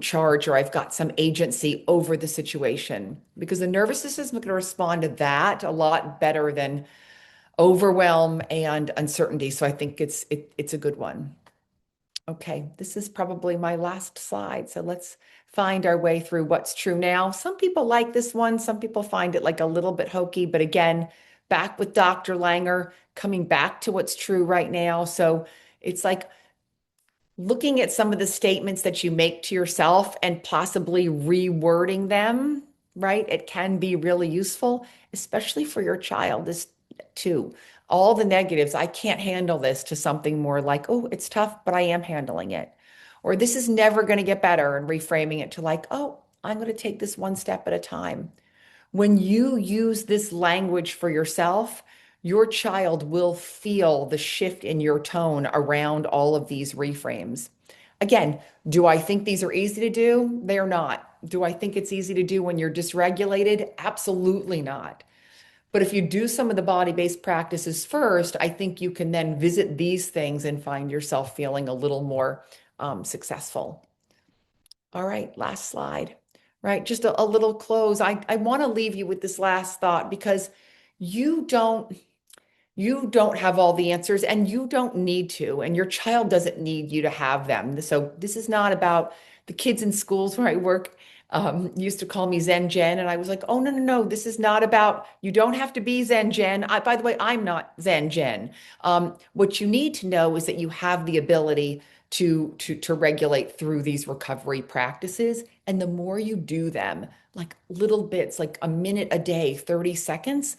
charge or I've got some agency over the situation? Because the nervous system is going to respond to that a lot better than overwhelm and uncertainty. So I think it's a good one. Okay, this is probably my last slide. So let's find our way through what's true now. Some people like this one. Some people find it like a little bit hokey, but again, back with Dr. Langer, coming back to what's true right now. So it's like looking at some of the statements that you make to yourself and possibly rewording them, right? It can be really useful, especially for your child this too. All the negatives, I can't handle this, to something more like, oh, it's tough, but I am handling it. Or this is never going to get better, and reframing it to like, oh, I'm going to take this one step at a time. When you use this language for yourself, your child will feel the shift in your tone around all of these reframes. Again, do I think these are easy to do? They're not. Do I think it's easy to do when you're dysregulated? Absolutely not. But if you do some of the body-based practices first, I think you can then visit these things and find yourself feeling a little more successful. All right, last slide. Right, just a little close. I want to leave you with this last thought, because you don't have all the answers, and you don't need to, and your child doesn't need you to have them. So this is not about the kids in schools where I work. Used to call me Zen Jen, and I was like, oh, no, no, no, this is not about, you don't have to be Zen Jen. By the way, I'm not Zen Jen. What you need to know is that you have the ability to regulate through these recovery practices. And the more you do them, like little bits, like a minute a day, 30 seconds,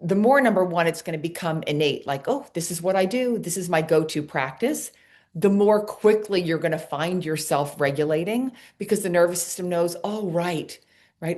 the more, number one, it's going to become innate, like, oh, this is what I do. This is my go-to practice. The more quickly you're going to find yourself regulating, because the nervous system knows, oh, right.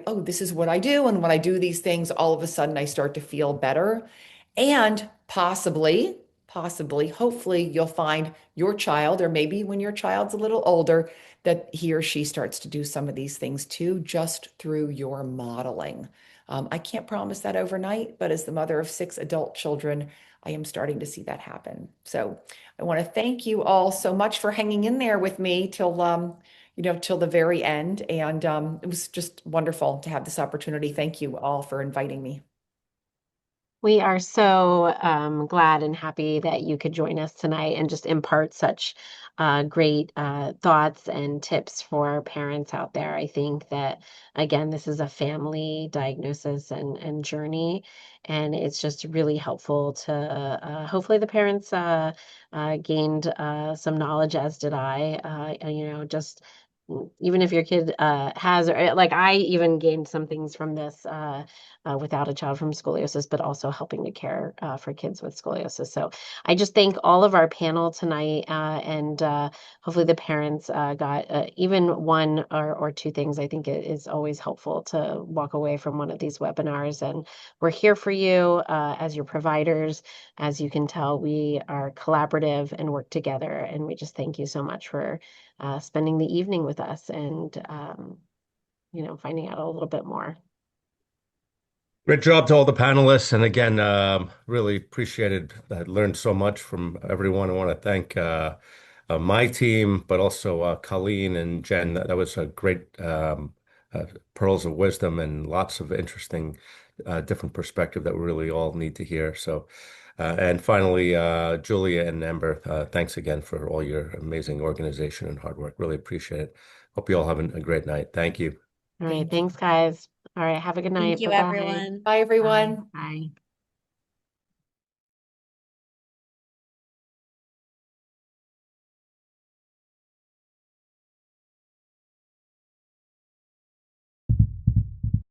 Oh, this is what I do. And when I do these things, all of a sudden I start to feel better. And possibly, hopefully, you'll find your child, or maybe when your child's a little older, that he or she starts to do some of these things too, just through your modeling. I can't promise that overnight, but as the mother of 6 adult children, I am starting to see that happen. So I want to thank you all so much for hanging in there with me till till the very end. And it was just wonderful to have this opportunity. Thank you all for inviting me. We are so glad and happy that you could join us tonight and just impart such great thoughts and tips for parents out there. I think that, again, this is a family diagnosis and journey, and it's just really helpful to hopefully the parents gained some knowledge, as did I. Just even if your kid has, or like I even gained some things from this. Without a child from scoliosis, but also helping to care for kids with scoliosis. So I just thank all of our panel tonight, and hopefully the parents got even one or two things. I think it is always helpful to walk away from one of these webinars, and we're here for you as your providers. As you can tell, we are collaborative and work together, and we just thank you so much for spending the evening with us and finding out a little bit more. Great job to all the panelists. And again, really appreciated. I learned so much from everyone. I want to thank my team, but also Colleen and Jen. That was a great pearls of wisdom and lots of interesting different perspective that we really all need to hear. So, and finally, Julia and Amber, thanks again for all your amazing organization and hard work. Really appreciate it. Hope you all have a great night. Thank you. All right. Thank you. Thanks, guys. All right. Have a good night. Thank you, Bye-bye. everyone. Bye, everyone. Bye.